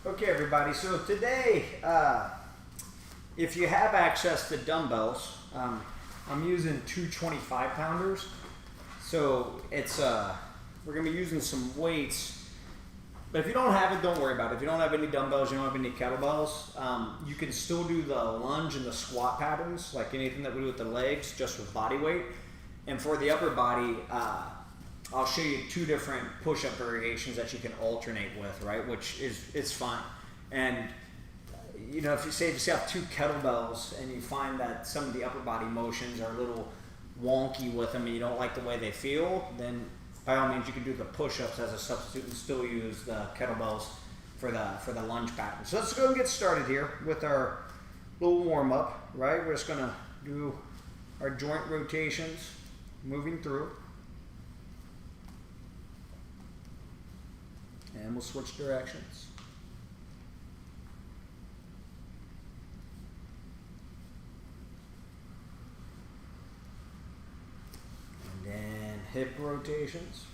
Okay, everybody. So today, if you have access to dumbbells, I'm using two 25-pounders. So it's we're gonna be using some weights. But if you don't have it, don't worry about it. If you don't have any dumbbells, you don't have any kettlebells, you can still do the lunge and the squat patterns, like anything that we do with the legs, just with body weight. And for the upper body, I'll show you two different push-up variations that you can alternate with, right? Which is it's fine. And you know, if you have two kettlebells and you find that some of the upper body motions are a little wonky with them and you don't like the way they feel, then by all means you can do the push-ups as a substitute and still use the kettlebells for the lunge pattern. So let's go and get started here with our little warm-up, right? We're just gonna do our joint rotations, moving through. And we'll switch directions. And then hip rotations.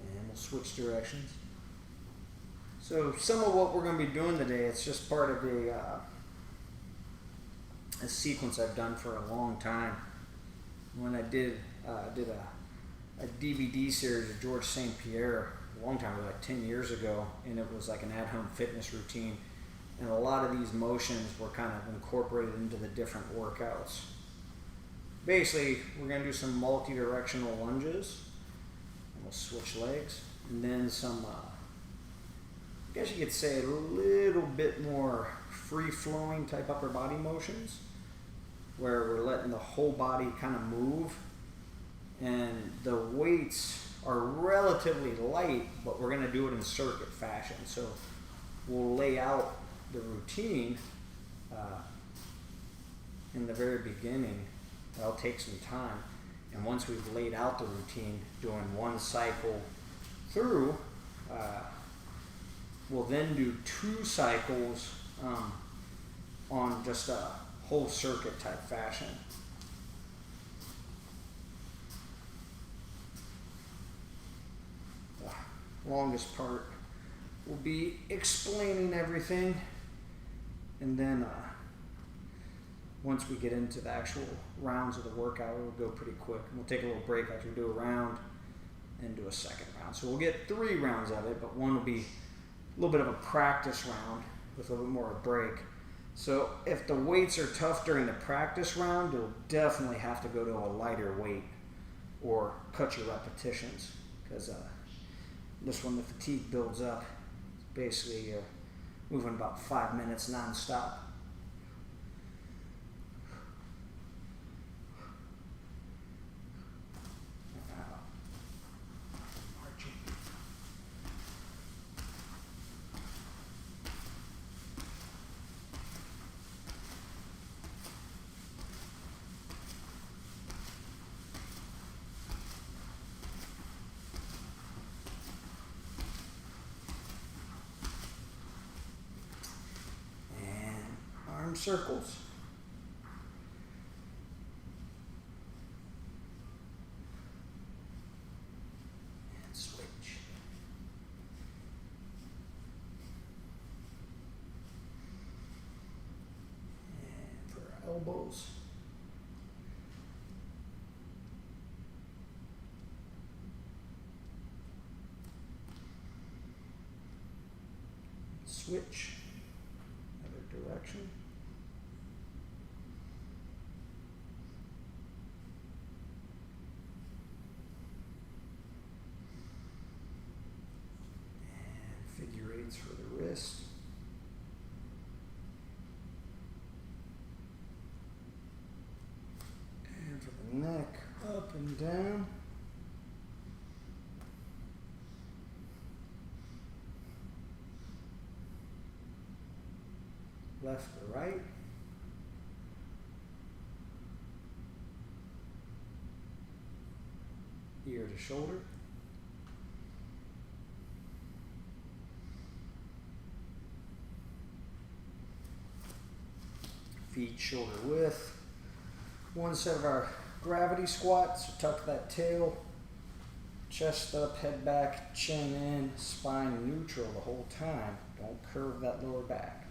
And we'll switch directions. So some of what we're going to be doing today, it's just part of a sequence I've done for a long time. When I did a DVD series of George St. Pierre a long time ago, like 10 years ago, and it was like an at-home fitness routine. And a lot of these motions were kind of incorporated into the different workouts. Basically, we're going to do some multi-directional lunges, and we'll switch legs, and then some, I guess you could say a little bit more free-flowing type upper body motions, where we're letting the whole body kind of move, and the weights are relatively light, but we're going to do it in circuit fashion. So we'll lay out the routine in the very beginning. That'll take some time, and once we've laid out the routine, doing one cycle through, we'll then do 2 cycles on just a whole circuit type fashion. The longest part will be explaining everything, and then once we get into the actual rounds of the workout, it'll go pretty quick. And we'll take a little break after we do a round and do a second round. So we'll get 3 rounds of it, but one will be a little bit of a practice round with a little bit more of a break. So if the weights are tough during the practice round, you'll definitely have to go to a lighter weight or cut your repetitions, because this one, the fatigue builds up. Basically, you're moving about 5 minutes non-stop. Circles. And switch. And for our elbows. Switch. Other direction. For the wrist. And for the neck, up and down. Left to right. Ear to shoulder. feet shoulder width. One set of our gravity squat. So tuck that tail, chest up, head back, chin in, spine neutral the whole time. Don't curve that lower back.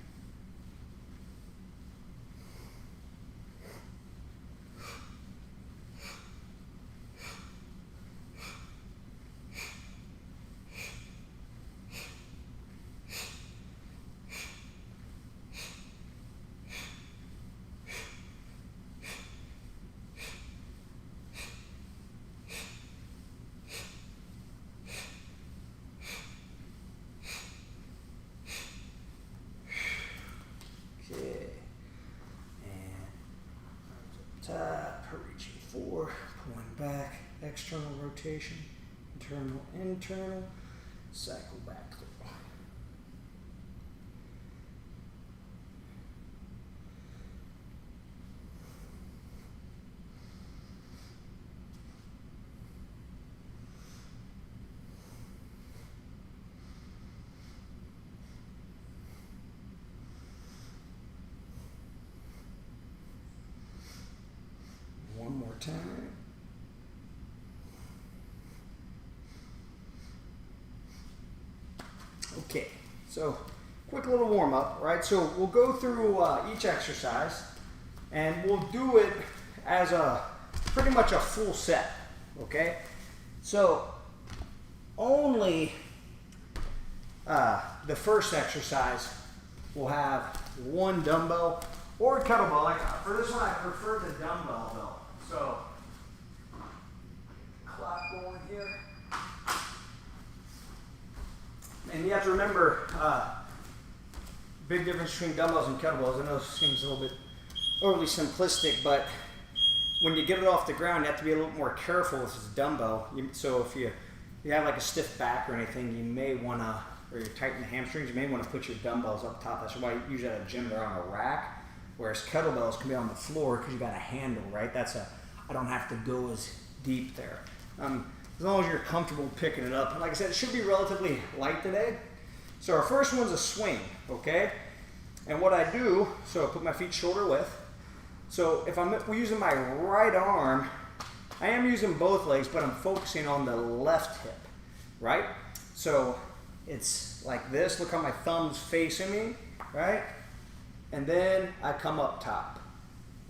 Top, reaching forward, pulling back, external rotation, internal, cycle back through. One more time. Okay, so quick little warm up, right? So we'll go through each exercise and we'll do it as pretty much a full set, okay? So only the first exercise will have one dumbbell or a kettlebell. For this one, I prefer the dumbbell though. So, clock going here. And you have to remember, big difference between dumbbells and kettlebells. I know it seems a little bit overly simplistic, but when you get it off the ground, you have to be a little more careful with this dumbbell. So if you have like a stiff back or anything, you may want to, or you're tight in the hamstrings, you may want to put your dumbbells up top. That's why usually at a gym they're on a rack. Whereas kettlebells can be on the floor because you got a handle, right? I don't have to go as deep there. As long as you're comfortable picking it up. And like I said, it should be relatively light today. So our first one's a swing, okay? And what I do, so I put my feet shoulder width. So if I'm using my right arm, I am using both legs, but I'm focusing on the left hip, right? So it's like this. Look how my thumb's facing me, right? And then I come up top,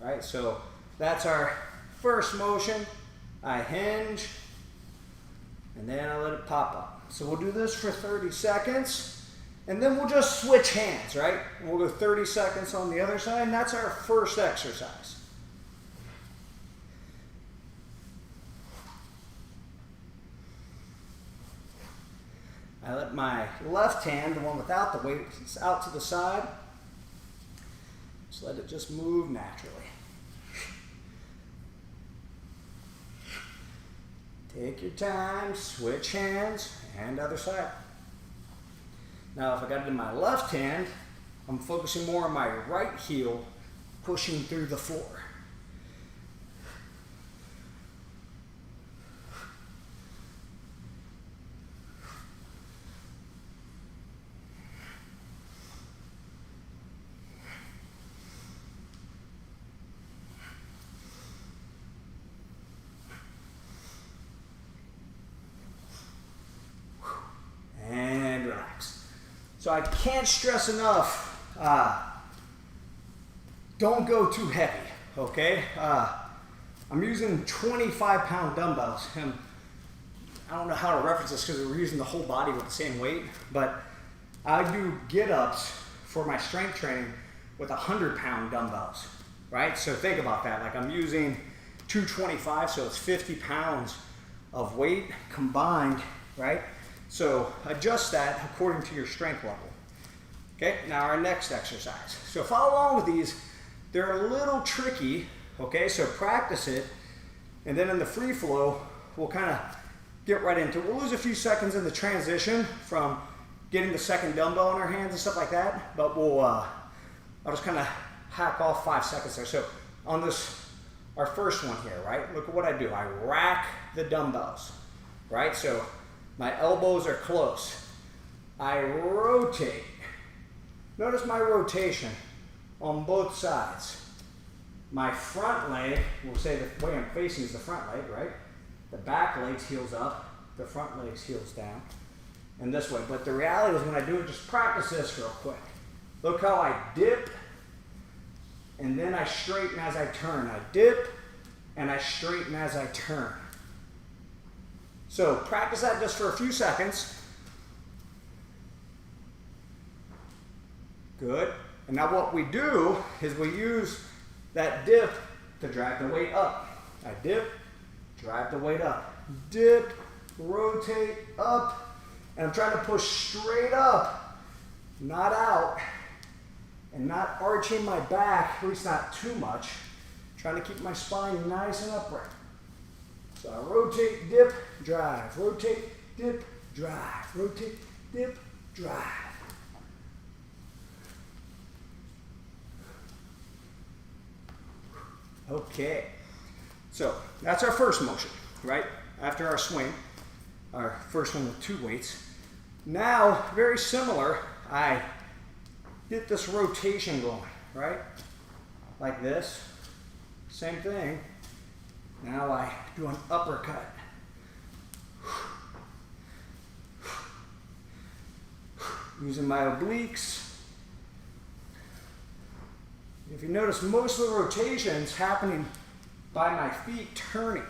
right? So that's our first motion. I hinge, and then I let it pop up. So we'll do this for 30 seconds, and then we'll just switch hands, right? And we'll go 30 seconds on the other side, and that's our first exercise. I let my left hand, the one without the weight, out to the side. Just let it just move naturally. Take your time, switch hands, and other side. Now if I got it in my left hand, I'm focusing more on my right heel, pushing through the floor. So I can't stress enough, don't go too heavy, okay? I'm using 25-pound dumbbells, and I don't know how to reference this because we're using the whole body with the same weight, but I do get-ups for my strength training with 100-pound dumbbells, right? So think about that. Like I'm using 225, so it's 50 pounds of weight combined, right? So adjust that according to your strength level. Okay, now our next exercise. So follow along with these. They're a little tricky, okay? So practice it, and then in the free flow, we'll kind of get right into it. We'll lose a few seconds in the transition from getting the second dumbbell in our hands and stuff like that, but I'll just kind of hack off 5 seconds there. So on this, our first one here, right? Look at what I do. I rack the dumbbells, right? So my elbows are close. I rotate. Notice my rotation on both sides. my front leg, we'll say the way I'm facing is the front leg, right? The back leg's heels up, the front leg's heels down, and this way. But the reality is when I do it, just practice this real quick. Look how I dip, and then I straighten as I turn. I dip, and I straighten as I turn. So practice that just for a few seconds. Good. And now what we do is we use that dip to drag the weight up. I dip, drive the weight up. Dip, rotate, up. And I'm trying to push straight up, not out, and not arching my back, at least not too much. Trying to keep my spine nice and upright. So I rotate, dip, drive, rotate, dip, drive, rotate, dip, drive. Okay, so that's our first motion, right? After our swing, our first one with 2 weights. Now, very similar, I get this rotation going, right? Like this, same thing. Now I do an uppercut. Using my obliques. If you notice, most of the rotations happening by my feet turning.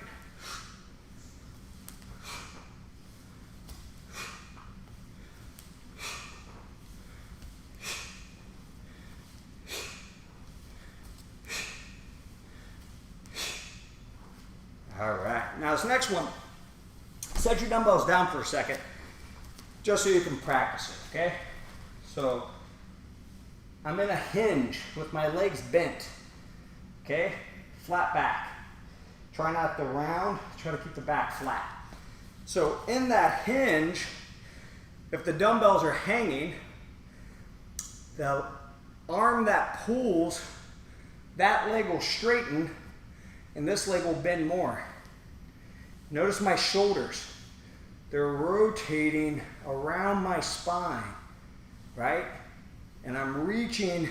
All right, now this next one, set your dumbbells down for a second, just so you can practice it, okay? So, I'm in a hinge with my legs bent, okay? Flat back. Try not to round, try to keep the back flat. So in that hinge, if the dumbbells are hanging, the arm that pulls, that leg will straighten, and this leg will bend more. Notice my shoulders. They're rotating around my spine, right? And I'm reaching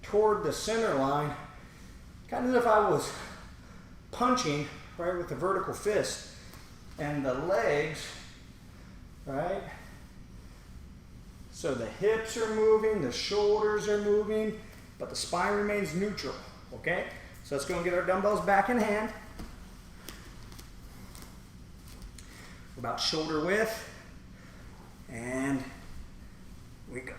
toward the center line, kind of as if I was punching, right, with the vertical fist. And the legs, right? So the hips are moving, the shoulders are moving, but the spine remains neutral, okay? So let's go and get our dumbbells back in hand. About shoulder width, and we go.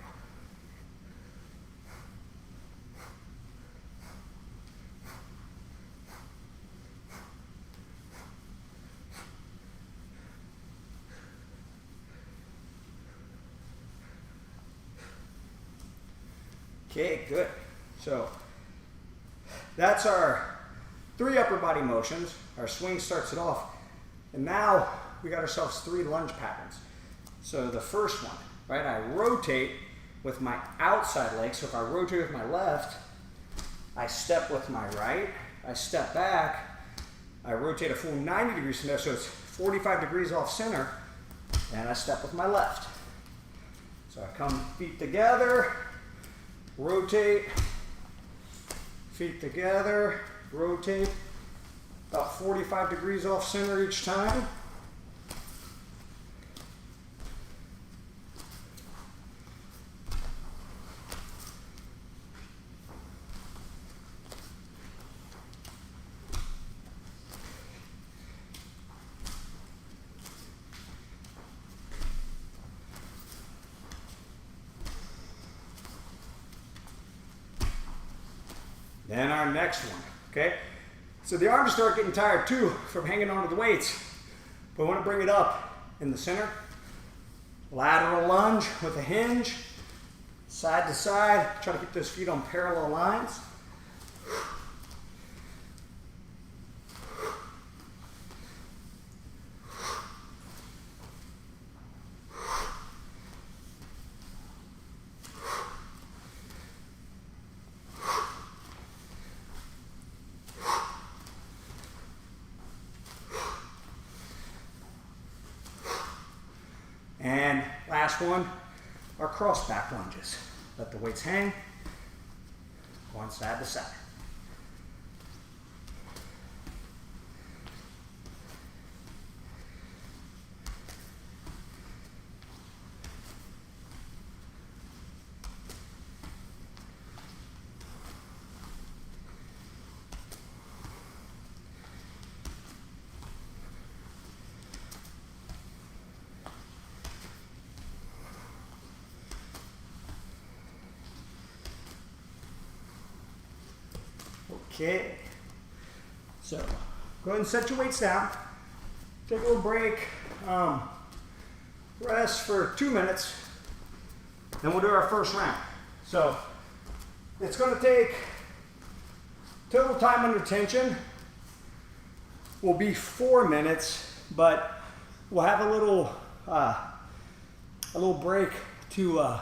Okay, good. So that's our 3 upper body motions. Our swing starts it off. And now we got ourselves 3 lunge patterns. So the first one, right, I rotate with my outside leg. So if I rotate with my left, I step with my right. I step back. I rotate a full 90 degrees from there, so it's 45 degrees off center. And I step with my left. So I come feet together, rotate, feet together, rotate, about 45 degrees off center each time. Then our next one, okay? So the arms start getting tired too from hanging onto the weights. But I want to bring it up in the center. Lateral lunge with a hinge, side to side. Try to keep those feet on parallel lines. And last one are cross back lunges. Let the weights hang, one side to side. Okay. So go ahead and set your weights down. Take a little break. Rest for 2 minutes. Then we'll do our first round. So it's going to take total time under tension will be 4 minutes, but we'll have a little break to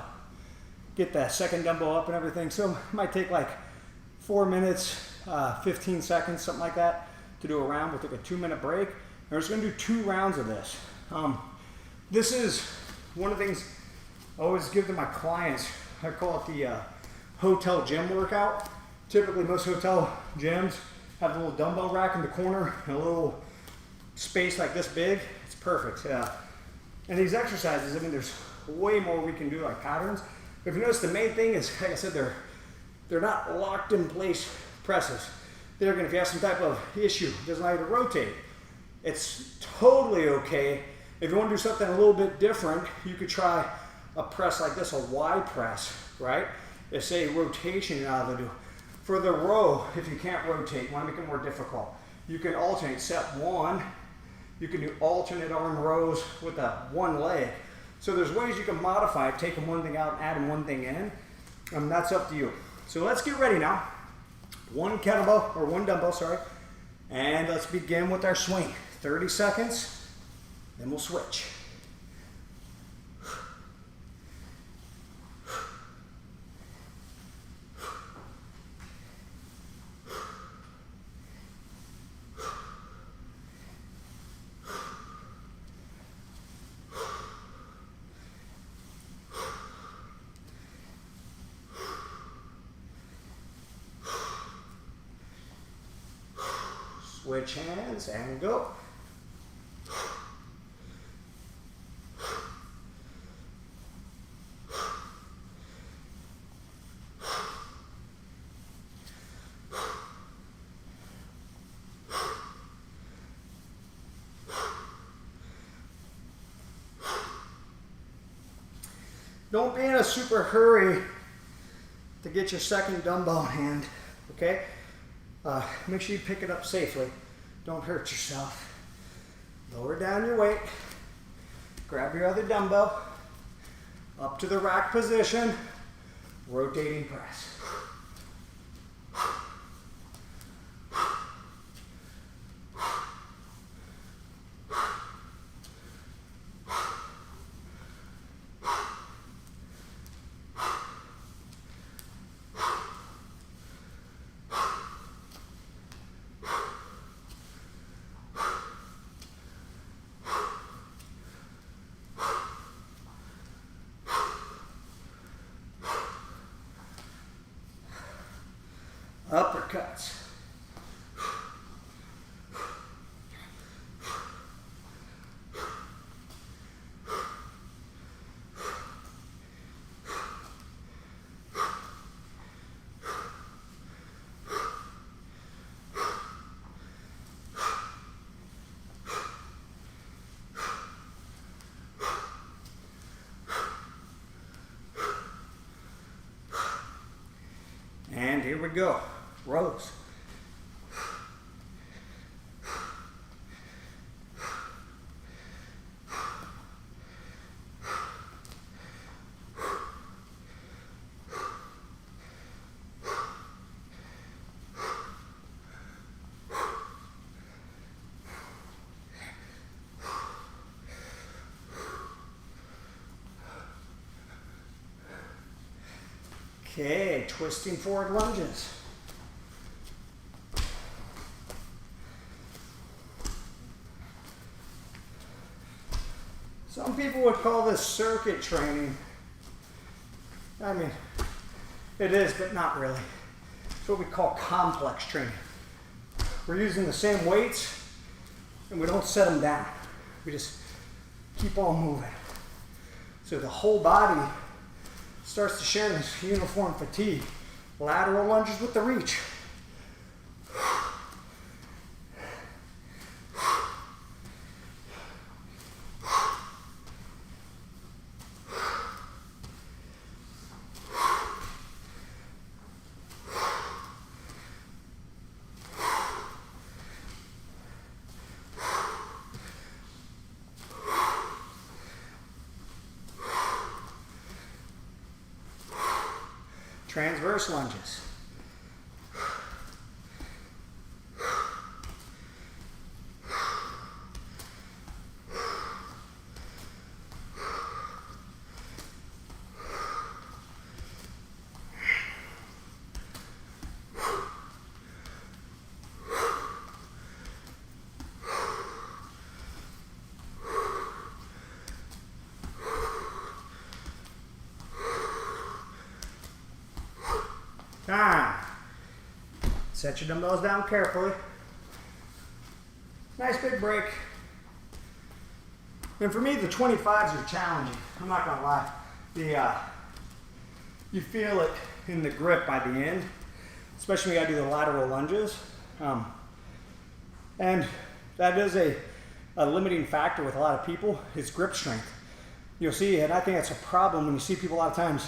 get that second dumbbell up and everything. So it might take like 4 minutes, 15 seconds, something like that, to do a round. We'll take a 2-minute break. And we're just going to do 2 rounds of this. This is one of the things I always give to my clients. I call it the hotel gym workout. Typically, most hotel gyms have a little dumbbell rack in the corner and a little space like this big. It's perfect. And these exercises, I mean, there's way more we can do, like patterns. But if you notice, the main thing is, like I said, they're not locked in place presses. They're gonna, if you have some type of issue, doesn't allow you to rotate, it's totally okay. If you want to do something a little bit different, you could try a press like this, a Y press, right? It's a rotation you're not able to do. For the row, if you can't rotate, you want to make it more difficult, you can alternate. Set 1, you can do alternate arm rows with that one leg. So there's ways you can modify it, taking one thing out and adding one thing in. That's up to you. So let's get ready now. One dumbbell, sorry. And let's begin with our swing. 30 seconds. Then we'll switch. Switch hands and go. Don't be in a super hurry to get your second dumbbell in hand, okay? Make sure you pick it up safely. Don't hurt yourself. Lower down your weight. Grab your other dumbbell. Up to the rack position. Rotating press. Uppercuts. And here we go. Rows. Okay, twisting forward lunges. Some people would call this circuit training. I mean, it is, but not really. It's what we call complex training. We're using the same weights, and we don't set them down. We just keep on moving. So the whole body starts to share this uniform fatigue. Lateral lunges with the reach. transverse lunges. Time. Set your dumbbells down carefully. Nice big break. And for me, the 25s are challenging. I'm not gonna lie. You feel it in the grip by the end, especially when you gotta do the lateral lunges. And that is a limiting factor with a lot of people, is grip strength. You'll see, and I think that's a problem when you see people a lot of times,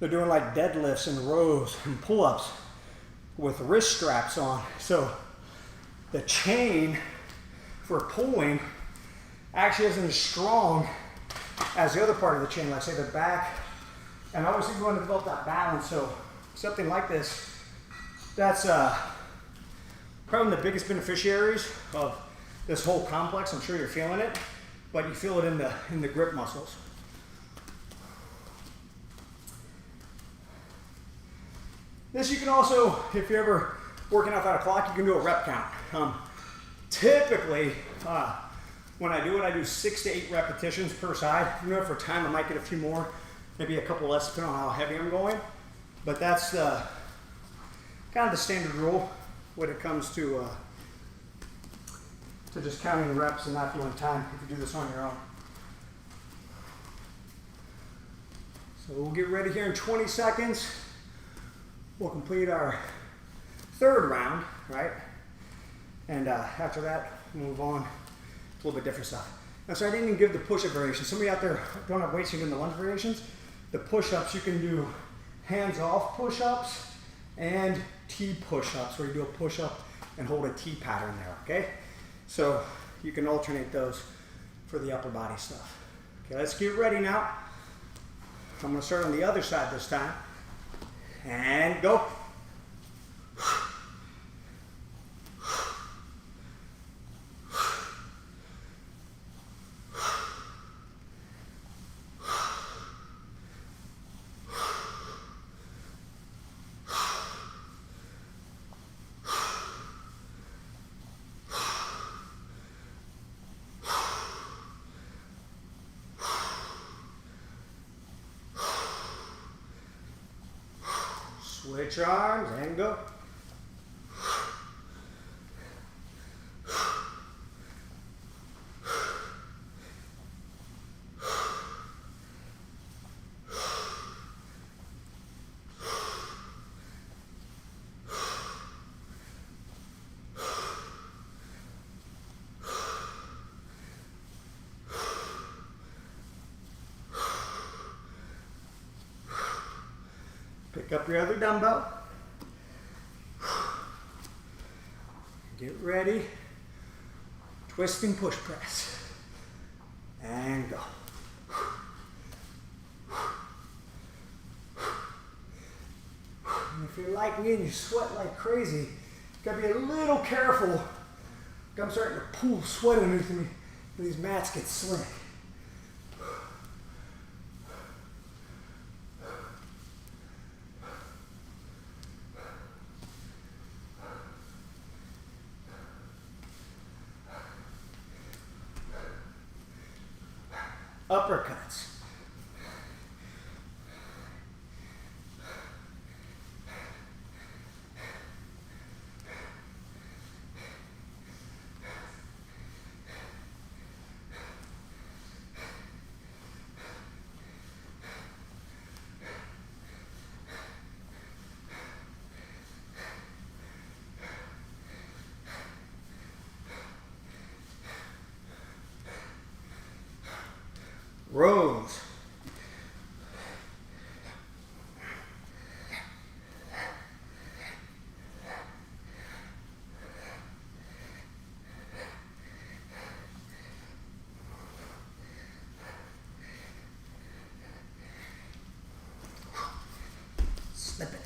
they're doing like deadlifts and rows and pull-ups with wrist straps on. So the chain for pulling actually isn't as strong as the other part of the chain, like say the back. And obviously you want to develop that balance. So something like this, that's probably the biggest beneficiaries of this whole complex. I'm sure you're feeling it, but you feel it in the grip muscles. This you can also, if you're ever working out without a clock, you can do a rep count. Typically, when I do it, I do 6 to 8 repetitions per side. You know, for time, I might get a few more, maybe a couple less, depending on how heavy I'm going. But that's kind of the standard rule when it comes to just counting reps and not doing time if you do this on your own. So we'll get ready here in 20 seconds. We'll complete our 3rd round, right? And after that, we'll move on to a little bit different stuff. Now, so I didn't even give the push-up variation. Somebody out there don't have weights, you're doing the lunge variations. The push-ups, you can do hands-off push-ups and T push-ups, where you do a push-up and hold a T pattern there, okay? So you can alternate those for the upper body stuff. Okay, let's get ready now. I'm gonna start on the other side this time. And go. Switch arms and go. Pick up your other dumbbell. Get ready. Twisting push press. And go. And if you're like me and you sweat like crazy, you gotta be a little careful. I'm starting to pool sweat underneath me. These mats get slick. Uppercuts. Rows. slipping.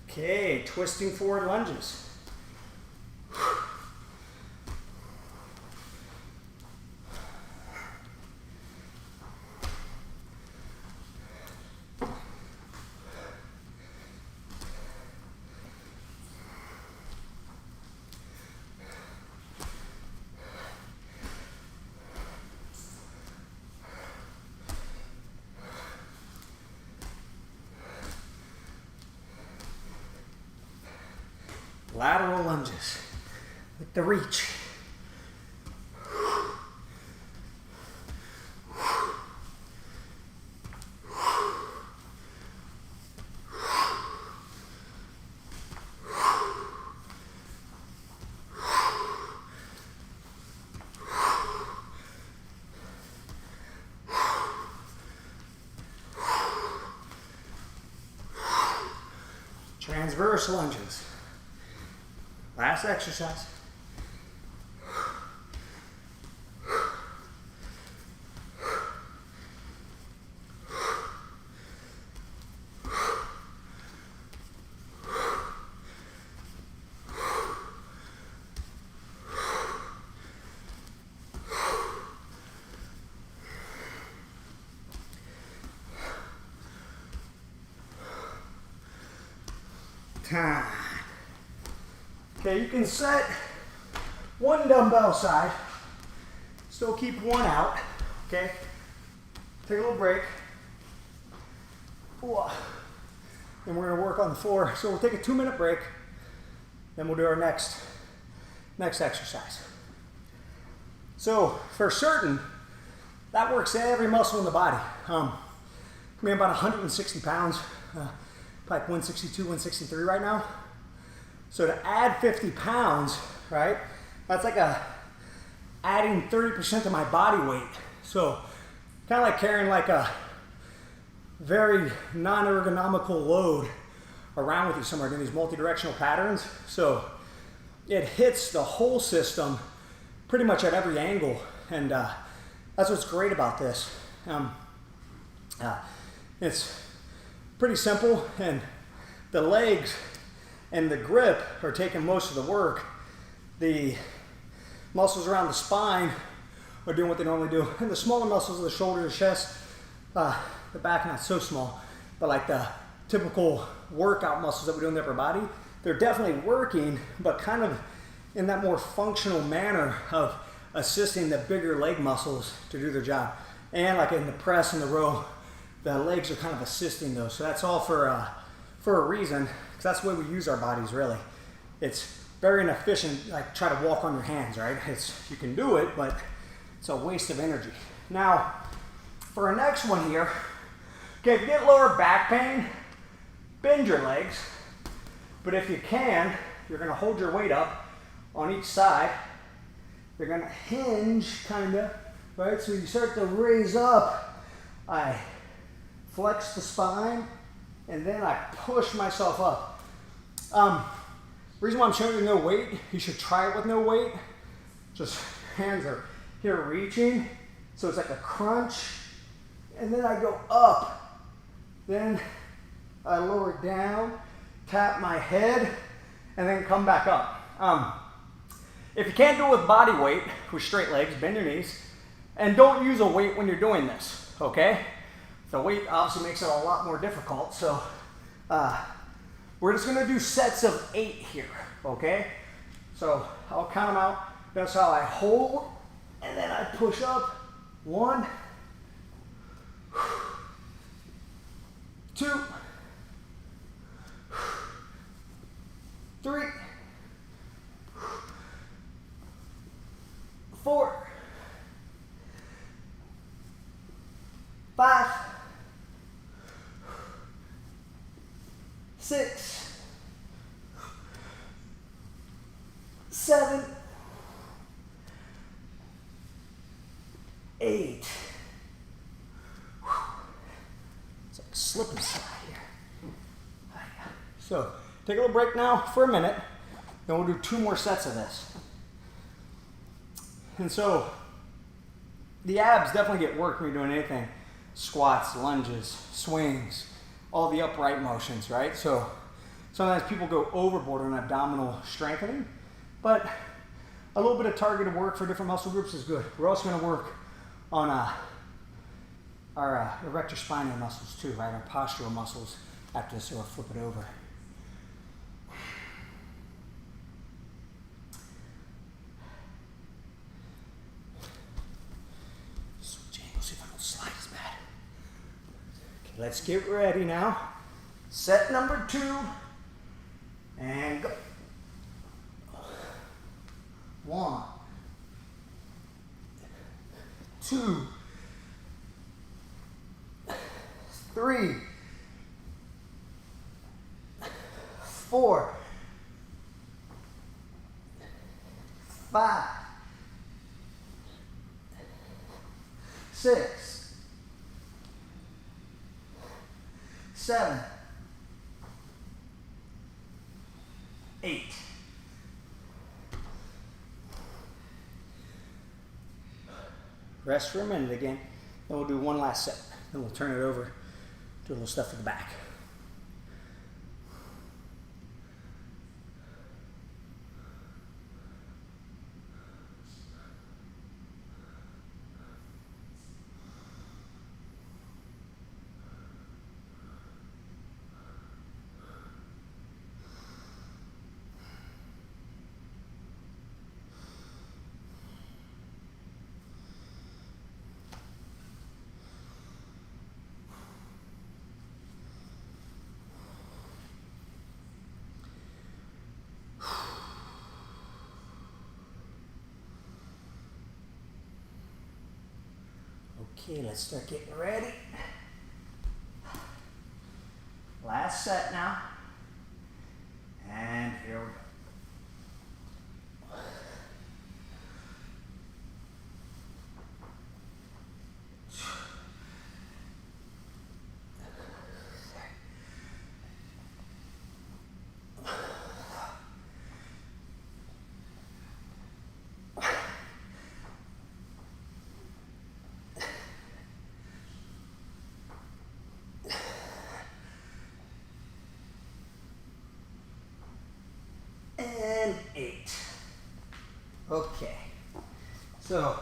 Okay, twisting forward lunges. Lateral lunges with the reach. Transverse lunges. Last exercise. Time. Okay, you can set one dumbbell side, still keep one out, okay? Take a little break. Then we're gonna work on the floor. So we'll take a 2-minute break, then we'll do our next exercise. So for certain, that works every muscle in the body. I'm about 160 pounds, probably 162, 163 right now. So to add 50 pounds, right, that's like adding 30% to my body weight. So kind of like carrying like a very non-ergonomical load around with you somewhere doing these multi-directional patterns. So it hits the whole system pretty much at every angle. And that's what's great about this. It's pretty simple, and the legs and the grip are taking most of the work. The muscles around the spine are doing what they normally do. And the smaller muscles of the shoulder, the chest, the back, not so small, but like the typical workout muscles that we do in the upper body, they're definitely working, but kind of in that more functional manner of assisting the bigger leg muscles to do their job. And like in the press and the row, the legs are kind of assisting those. So that's all for a reason, because that's the way we use our bodies, really. It's very inefficient, like try to walk on your hands, right? You can do it, but it's a waste of energy. Now, for our next one here, okay, if you get lower back pain, bend your legs. But if you can, you're gonna hold your weight up on each side. You're gonna hinge, kinda, right? So you start to raise up. I flex the spine, and then I push myself up. Reason why I'm showing you no weight, you should try it with no weight. Just hands are here reaching, so it's like a crunch, and then I go up. Then I lower down, tap my head, and then come back up. If you can't do it with body weight, with straight legs, bend your knees, and don't use a weight when you're doing this, okay? The weight obviously makes it a lot more difficult, so we're just gonna do sets of 8 here, okay? So I'll count them out. That's how I hold, and then I push up. 1, 2, 3, 4, 5, 6, 7, 8. It's like a slip and slide here. So take a little break now for a minute, then we'll do 2 more sets of this. And so the abs definitely get work when you're doing anything. Squats, lunges, swings, all the upright motions, right? So sometimes people go overboard on abdominal strengthening, but a little bit of targeted work for different muscle groups is good. We're also going to work on our erector spinae muscles too, right? Our postural muscles after this, so we'll flip it over. Switch angle, see if I don't slide as bad. Okay, let's get ready now. Set number 2, and go. 1, 2, 3, 4, 5, 6, 7, 8. Rest for a minute again. Then we'll do one last set. Then we'll turn it over, do a little stuff at the back. Okay, let's start getting ready. Last set now. And here we go. And 8. Okay. So,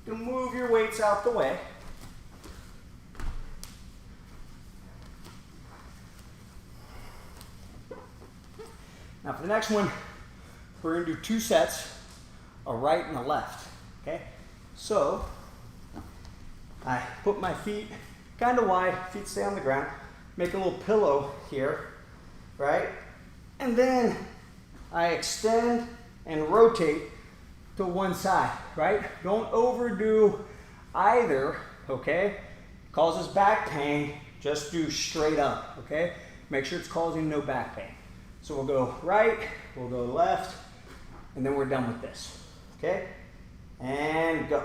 you move your weights out the way. Now for the next one, we're going to do 2 sets, a right and a left. Okay? So, I put my feet kind of wide, feet stay on the ground, make a little pillow here, right? And then I extend and rotate to one side, right? Don't overdo either, okay? Causes back pain, just do straight up, okay? Make sure it's causing no back pain. So we'll go right, we'll go left, and then we're done with this, okay? And go.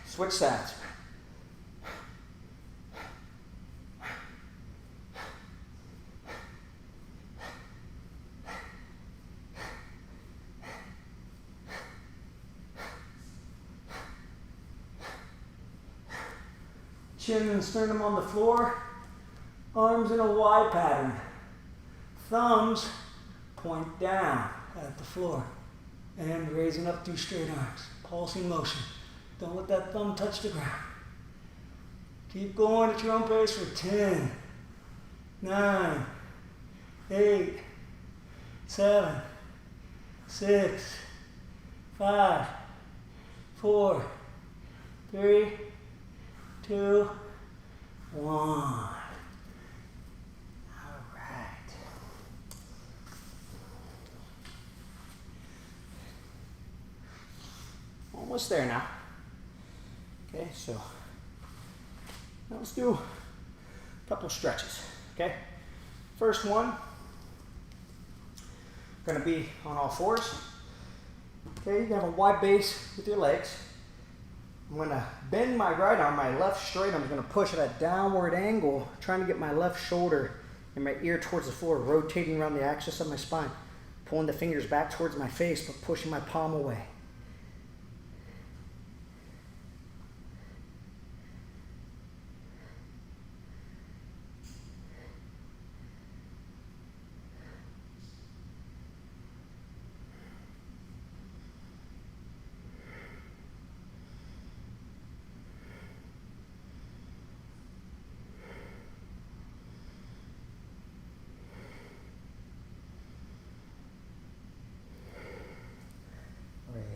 Switch sides. Chin and sternum on the floor, arms in a Y pattern. Thumbs point down at the floor and raising up through straight arms. Pulsing motion. Don't let that thumb touch the ground. Keep going at your own pace for 10, 9, 8, 7, 6, 5, 4, 3, 2, 1. All right. Almost there now. Okay, so now let's do a couple stretches, okay? First one, gonna be on all fours, Okay, you have a wide base with your legs. I'm gonna bend my right arm, my left straight arm is gonna push at a downward angle, trying to get my left shoulder and my ear towards the floor, rotating around the axis of my spine, pulling the fingers back towards my face, but pushing my palm away.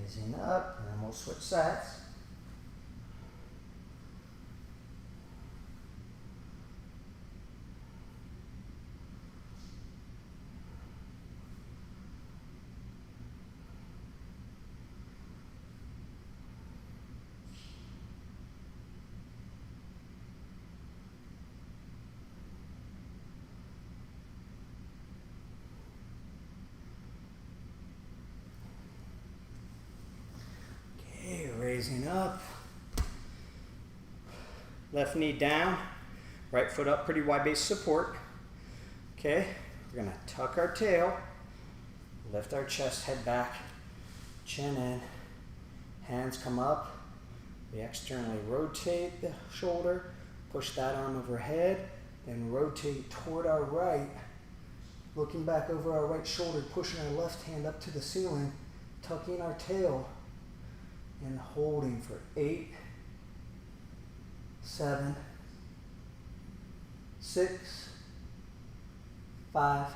Raising up, and then we'll switch sides. Raising up, left knee down, right foot up, pretty wide base support. Okay, we're gonna tuck our tail, lift our chest, head back, chin in, hands come up. We externally rotate the shoulder, push that arm overhead, then rotate toward our right, looking back over our right shoulder, pushing our left hand up to the ceiling, tucking our tail, and holding for 8, 7, 6, 5,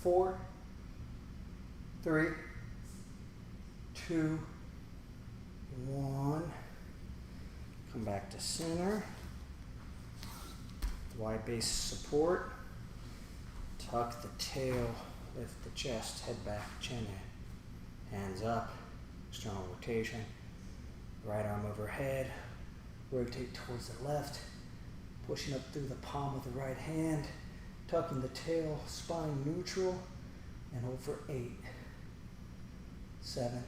4, 3, 2, 1. Come back to center. Wide base support. Tuck the tail, lift the chest, head back, chin in, hands up. External rotation, right arm overhead, rotate towards the left, pushing up through the palm of the right hand, tucking the tail, spine neutral, and hold for 8, 7,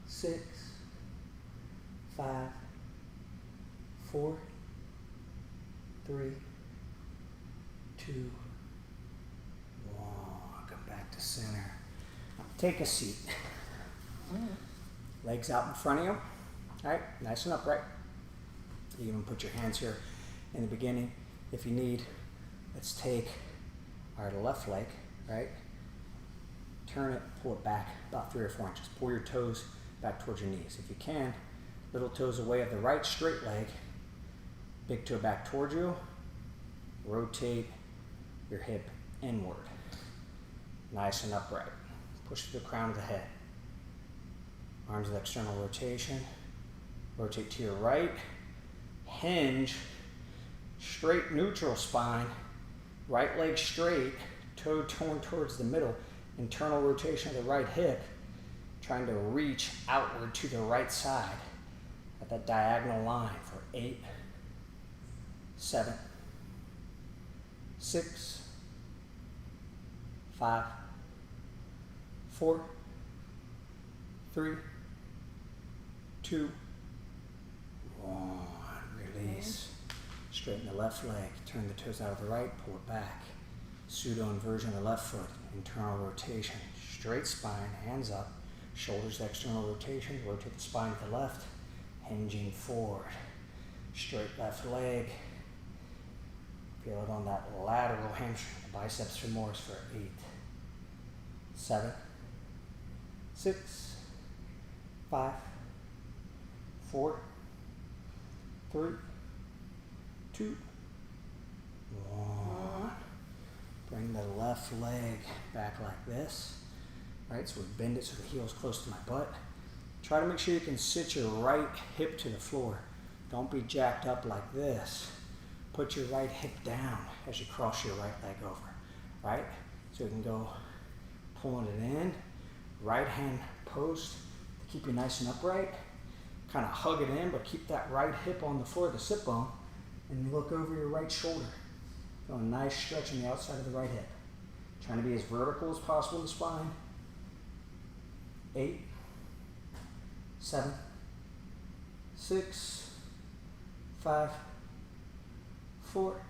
6, 5, 4, 3, 2, 1. Come back to center. Take a seat. Legs out in front of you. All right, nice and upright. You even put your hands here in the beginning if you need. Let's take our left leg, right? Turn it, pull it back about 3 or 4 inches. Pull your toes back towards your knees. If you can, little toes away of the right straight leg, big toe back towards you. Rotate your hip inward. Nice and upright. Push to the crown of the head. Arms with external rotation. Rotate to your right. Hinge. Straight neutral spine. Right leg straight. Toe torn towards the middle. Internal rotation of the right hip. Trying to reach outward to the right side at that diagonal line for 8, 7, 6, 5, 4, 3, 2, 1. Release. Straighten the left leg. Turn the toes out of the right. Pull it back. Pseudo inversion of the left foot. Internal rotation. Straight spine. Hands up. Shoulders to external rotation. Rotate the spine to the left. Hinging forward. Straight left leg. Feel it on that lateral hamstring. The biceps femoris for 8, 7, 6, 5, 4, 3, 2, 1. Bring the left leg back like this. Right, so we bend it so the heel's close to my butt. Try to make sure you can sit your right hip to the floor. Don't be jacked up like this. Put your right hip down as you cross your right leg over. Right? So you can go pulling it in. Right hand post to keep you nice and upright. Kind of hug it in, but keep that right hip on the floor, the sit bone, and look over your right shoulder. Feel a nice stretch on the outside of the right hip. Trying to be as vertical as possible in the spine. 8, 7, 6, 5, 4,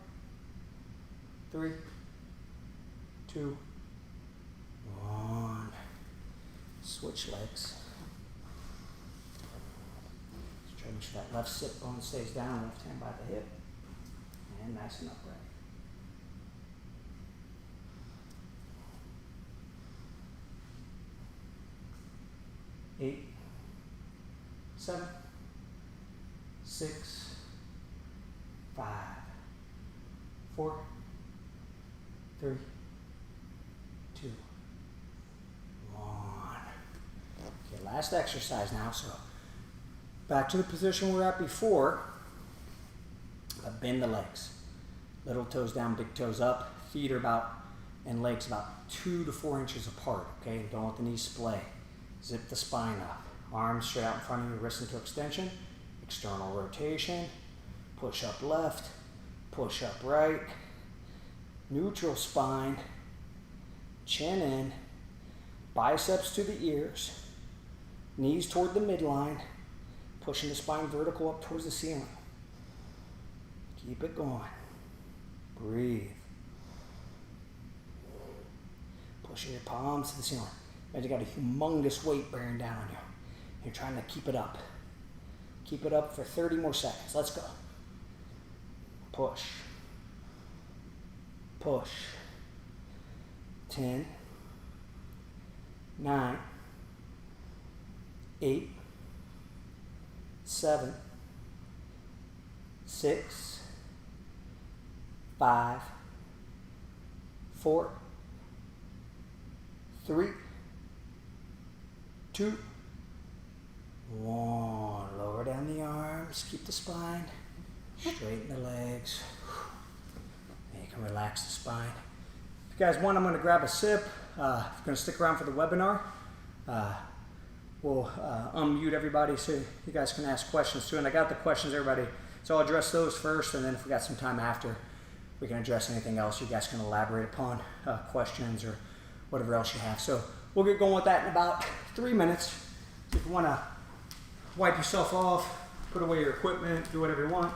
3, 2, 1. Switch legs. Just try to make sure that left sit bone stays down, left hand by the hip, and nice and upright. 8, 7, 6, 5, 4, 3, 2, 1. Okay, last exercise now. So back to the position we were at before, but bend the legs. Little toes down, big toes up. Feet are about, and legs about 2 to 4 inches apart, okay? Don't let the knees splay. Zip the spine up. Arms straight out in front of you, wrists into extension. External rotation. Push up left. Push up right. Neutral spine. Chin in. Biceps to the ears. Knees toward the midline. Pushing the spine vertical up towards the ceiling. Keep it going. Breathe. Pushing your palms to the ceiling. Imagine you got a humongous weight bearing down on you. You're trying to keep it up. Keep it up for 30 more seconds. Let's go. Push. Push. 10, 9, 8, 7, 6, 5, 4, 3, 2, 1. Lower down the arms. Keep the spine. Straighten the legs. And you can relax the spine. If you guys want, I'm going to grab a sip. If you're going to stick around for the webinar, we'll unmute everybody so you guys can ask questions too. And I got the questions, everybody. So I'll address those first, and then if we got some time after, we can address anything else you guys can elaborate upon, questions or whatever else you have. So we'll get going with that in about 3 minutes. If you want to wipe yourself off, put away your equipment, do whatever you want.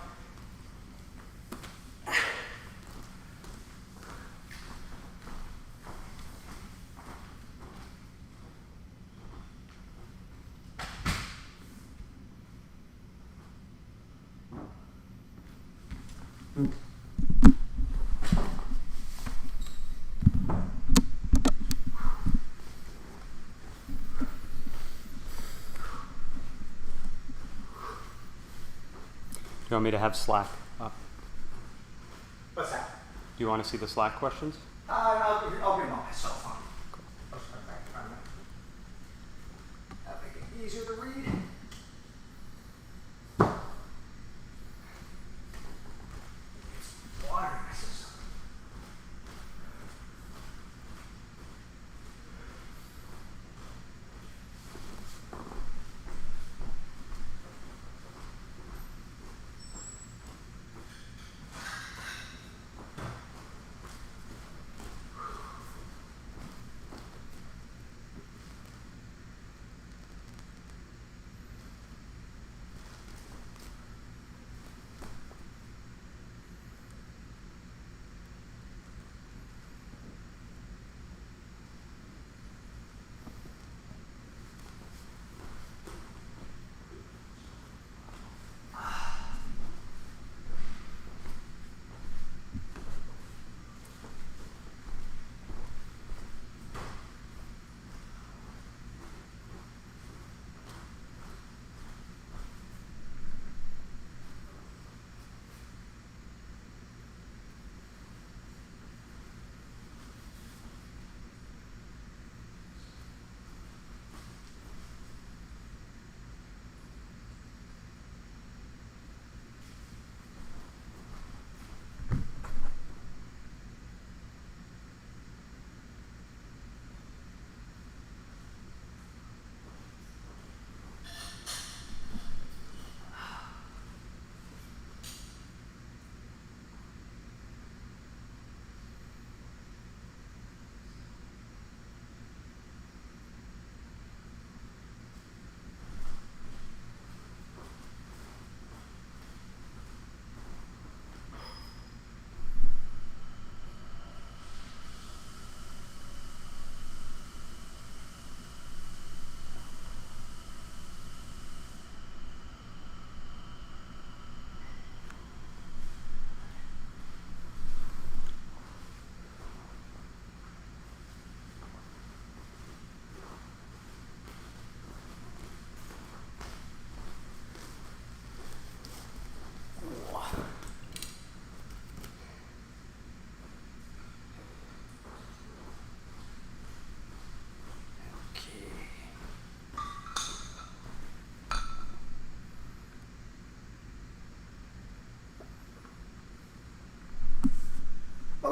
Do you want me to have Slack up? What's that? Do you want to see the Slack questions? I'll get them on my cell phone. I'll just put it back in front of me. That'll make it easier to read. It's water in my system.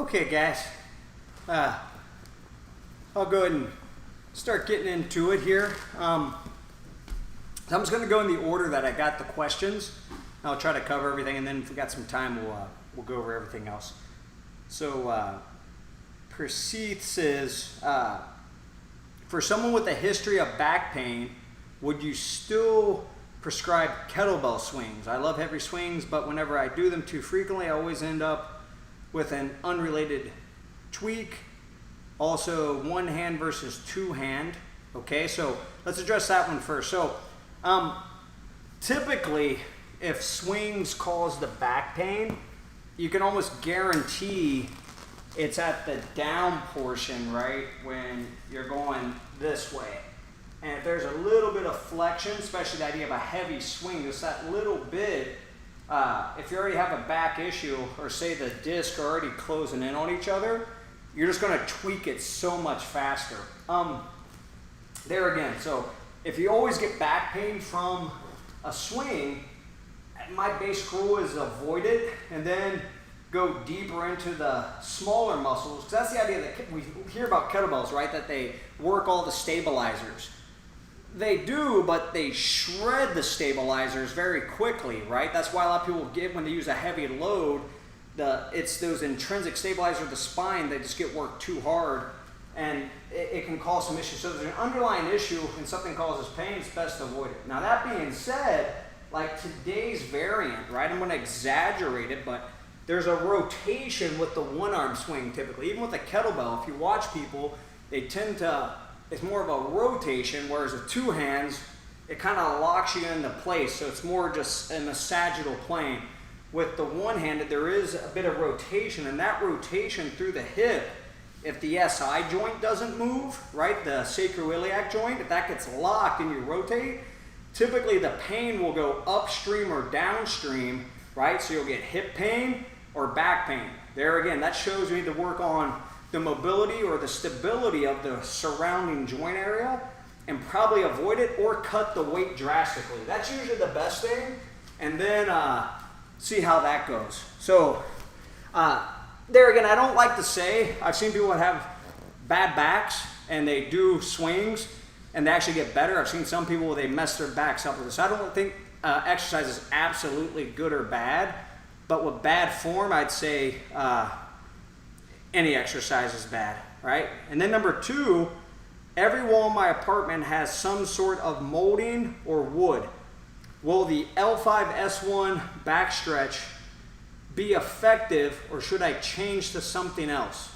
Okay, guys. I'll go ahead and start getting into it here. So I'm just going to go in the order that I got the questions. I'll try to cover everything, and then if we got some time, we'll go over everything else. So, Praseeth says, for someone with a history of back pain, would you still prescribe kettlebell swings? I love heavy swings, but whenever I do them too frequently, I always end up with an unrelated tweak. Also, one hand versus two hand. Okay, so let's address that one first. So, typically, if swings cause the back pain, you can almost guarantee it's at the down portion, right, when you're going this way. And if there's a little bit of flexion, especially the idea of a heavy swing, just that little bit, if you already have a back issue, or say the disc are already closing in on each other, you're just going to tweak it so much faster. There again, so if you always get back pain from a swing, my basic rule is avoid it and then go deeper into the smaller muscles. Because that's the idea that we hear about kettlebells, right? That they work all the stabilizers. They do, but they shred the stabilizers very quickly, right? That's why a lot of people get, when they use a heavy load, it's those intrinsic stabilizers of the spine that just get worked too hard, and it can cause some issues. So if there's an underlying issue and something causes pain, it's best to avoid it. Now that being said, like today's variant, right? I'm going to exaggerate it, but there's a rotation with the one arm swing typically. Even with a kettlebell, if you watch people, they tend to, it's more of a rotation, whereas with two hands, it kind of locks you into place. So it's more just in a sagittal plane. With the one-handed, there is a bit of rotation, and that rotation through the hip, if the SI joint doesn't move, right, the sacroiliac joint, if that gets locked and you rotate, typically the pain will go upstream or downstream, right? So you'll get hip pain or back pain. There again, that shows you need to work on the mobility or the stability of the surrounding joint area and probably avoid it or cut the weight drastically. That's usually the best thing. And then see how that goes. So there again, I don't like to say, I've seen people that have bad backs and they do swings and they actually get better. I've seen some people where they mess their backs up with this. I don't think exercise is absolutely good or bad, but with bad form, I'd say any exercise is bad, right? And then number two, every wall in my apartment has some sort of molding or wood. Will the L5-S1 backstretch be effective, or should I change to something else?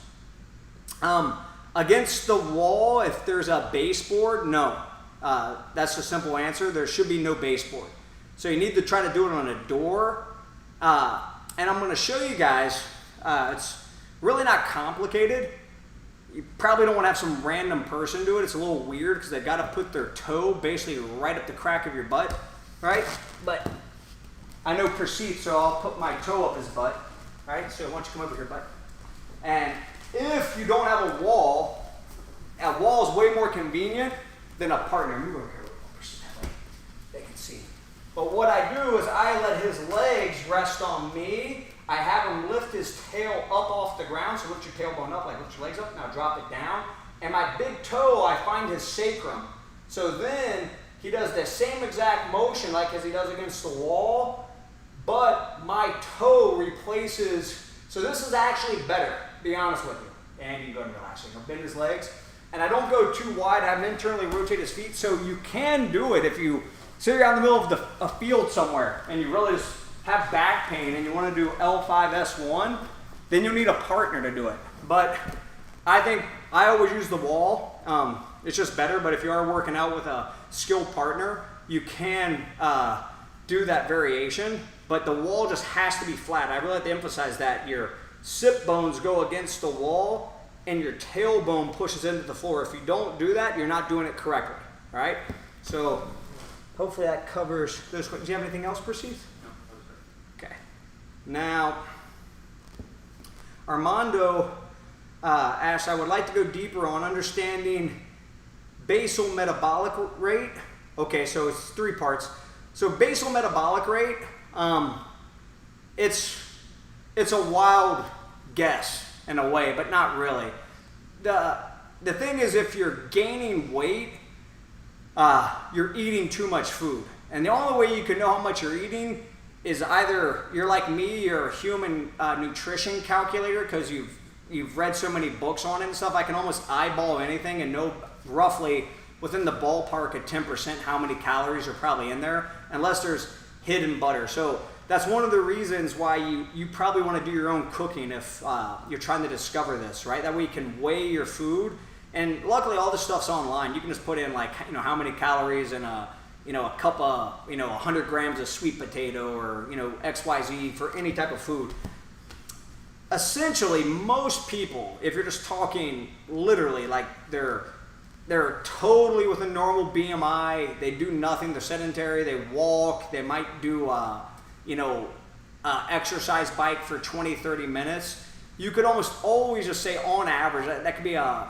Against the wall, if there's a baseboard, no. That's the simple answer. There should be no baseboard. So you need to try to do it on a door. And I'm going to show you guys, it's really not complicated. You probably don't want to have some random person do it. It's a little weird because they've got to put their toe basically right up the crack of your butt, right? But I know Praseeth, so I'll put my toe up his butt, right? So why don't you come over here, bud? And if you don't have a wall is way more convenient than a partner. Move over here a little more so that way they can see. But what I do is I let his legs rest on me. I have him lift his tail up off the ground. So lift your tailbone up, like lift your legs up. Now drop it down. And my big toe, I find his sacrum. So then he does the same exact motion like as he does against the wall, but my toe replaces. So this is actually better, to be honest with you. And you can go and relax. So you bend his legs. And I don't go too wide. I have him internally rotate his feet. So you can do it if you say you're out in the middle of a field somewhere and you really just have back pain and you want to do L5-S1, then you need a partner to do it. But I think I always use the wall. It's just better, but if you are working out with a skilled partner, you can do that variation, but the wall just has to be flat. I really like to emphasize that your sit bones go against the wall and your tailbone pushes into the floor. If you don't do that, you're not doing it correctly, all right? So hopefully that covers those questions. Do you have anything else, Praseeth? No, Okay. Now, Armando asks, I would like to go deeper on understanding basal metabolic rate. Okay, so it's three parts. So basal metabolic rate, it's a wild guess. in a way, but not really. The thing is, if you're gaining weight, you're eating too much food. And the only way you can know how much you're eating is either you're like me, you're a human nutrition calculator, because you've read so many books on it and stuff. I can almost eyeball anything and know roughly within the ballpark of 10% how many calories are probably in there, unless there's hidden butter. So that's one of the reasons why you probably want to do your own cooking if you're trying to discover this, right? That way you can weigh your food. And luckily all this stuff's online. You can just put in like, how many calories in a cup of, 100 grams of sweet potato, or, XYZ for any type of food. Essentially, most people, if you're just talking literally, like they're totally with a normal BMI, they do nothing, they're sedentary, they walk, they might do, exercise bike for 20, 30 minutes. You could almost always just say on average, that could be a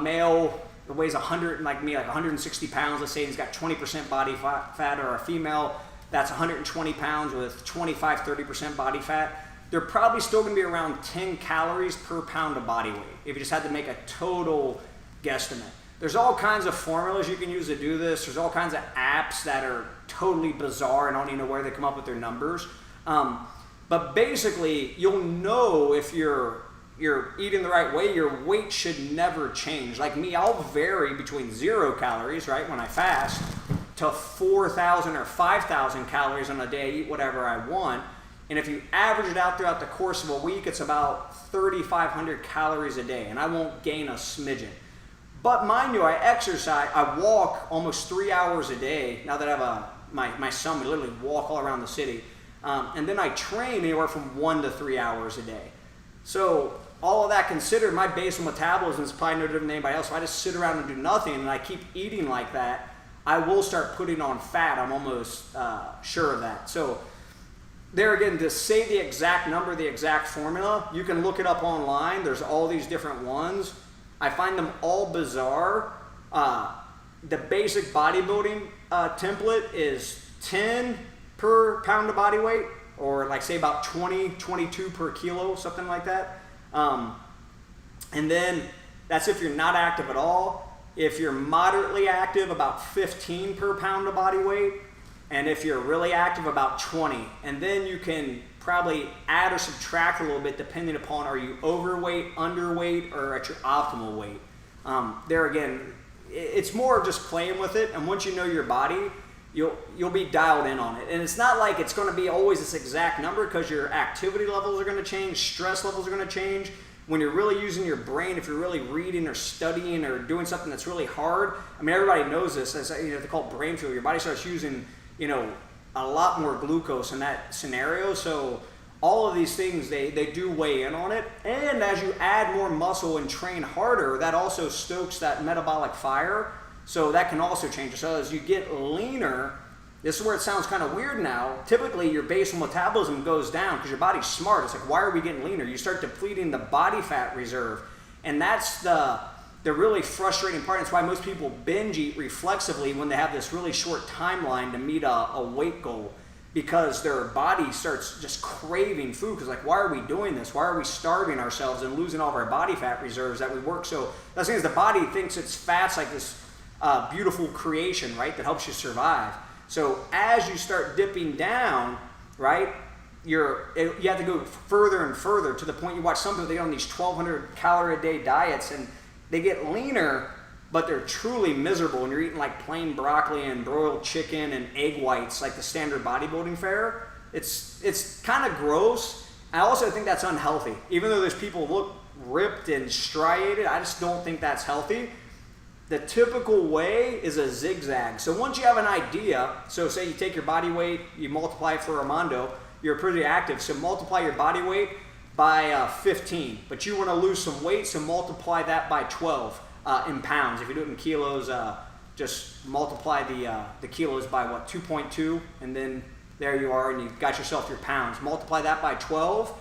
male that weighs 160 pounds, let's say he's got 20% body fat, or a female that's 120 pounds with 25, 30% body fat. They're probably still gonna be around 10 calories per pound of body weight if you just had to make a total guesstimate. There's all kinds of formulas you can use to do this. There's all kinds of apps that are totally bizarre and I don't even know where they come up with their numbers. But basically, you'll know if you're eating the right way. Your weight should never change. Like me, I'll vary between 0 calories, right, when I fast, to 4,000 or 5,000 calories on a day. I eat whatever I want. And if you average it out throughout the course of a week, it's about 3,500 calories a day, and I won't gain a smidgen. But mind you, I exercise, I walk almost 3 hours a day. Now that I have my son, we literally walk all around the city. And then I train anywhere from 1 to 3 hours a day. So all of that considered, my basal metabolism is probably no different than anybody else. If I just sit around and do nothing and I keep eating like that, I will start putting on fat. I'm almost sure of that. So there again, to say the exact number, the exact formula, you can look it up online. There's all these different ones. I find them all bizarre. The basic bodybuilding template is 10 per pound of body weight, or like say about 20, 22 per kilo, something like that. And then that's if you're not active at all. If you're moderately active, about 15 per pound of body weight. And if you're really active, about 20. And then you can probably add or subtract a little bit depending upon, are you overweight, underweight, or at your optimal weight. There again, it's more of just playing with it. And once you know your body, you'll be dialed in on it. And it's not like it's going to be always this exact number, because your activity levels are going to change, stress levels are going to change. When you're really using your brain, if you're really reading or studying or doing something that's really hard, I mean, everybody knows this. As they call it brain fuel. Your body starts using, a lot more glucose in that scenario. So all of these things, they do weigh in on it. And as you add more muscle and train harder, that also stokes that metabolic fire. So that can also change. So as you get leaner, this is where it sounds kind of weird now. Typically, your basal metabolism goes down because your body's smart. It's like, why are we getting leaner? You start depleting the body fat reserve. And that's the really frustrating part. That's why most people binge eat reflexively when they have this really short timeline to meet a weight goal, because their body starts just craving food. Because like, why are we doing this? Why are we starving ourselves and losing all of our body fat reserves that we work? So that's the thing, is the body thinks it's fat's like this beautiful creation, right, that helps you survive. So as you start dipping down, right, you have to go further and further, to the point you watch some people, they go on these 1,200 calorie a day diets and they get leaner, but they're truly miserable. And you're eating like plain broccoli and broiled chicken and egg whites, like the standard bodybuilding fare. It's kind of gross. I also think that's unhealthy. Even though those people look ripped and striated, I just don't think that's healthy. The typical way is a zigzag. So once you have an idea, so say you take your body weight, you multiply it for Armando, you're pretty active, so multiply your body weight by 15. But you want to lose some weight, so multiply that by 12 in pounds. If you do it in kilos, just multiply the kilos by 2.2, and then there you are, and you've got yourself your pounds. Multiply that by 12.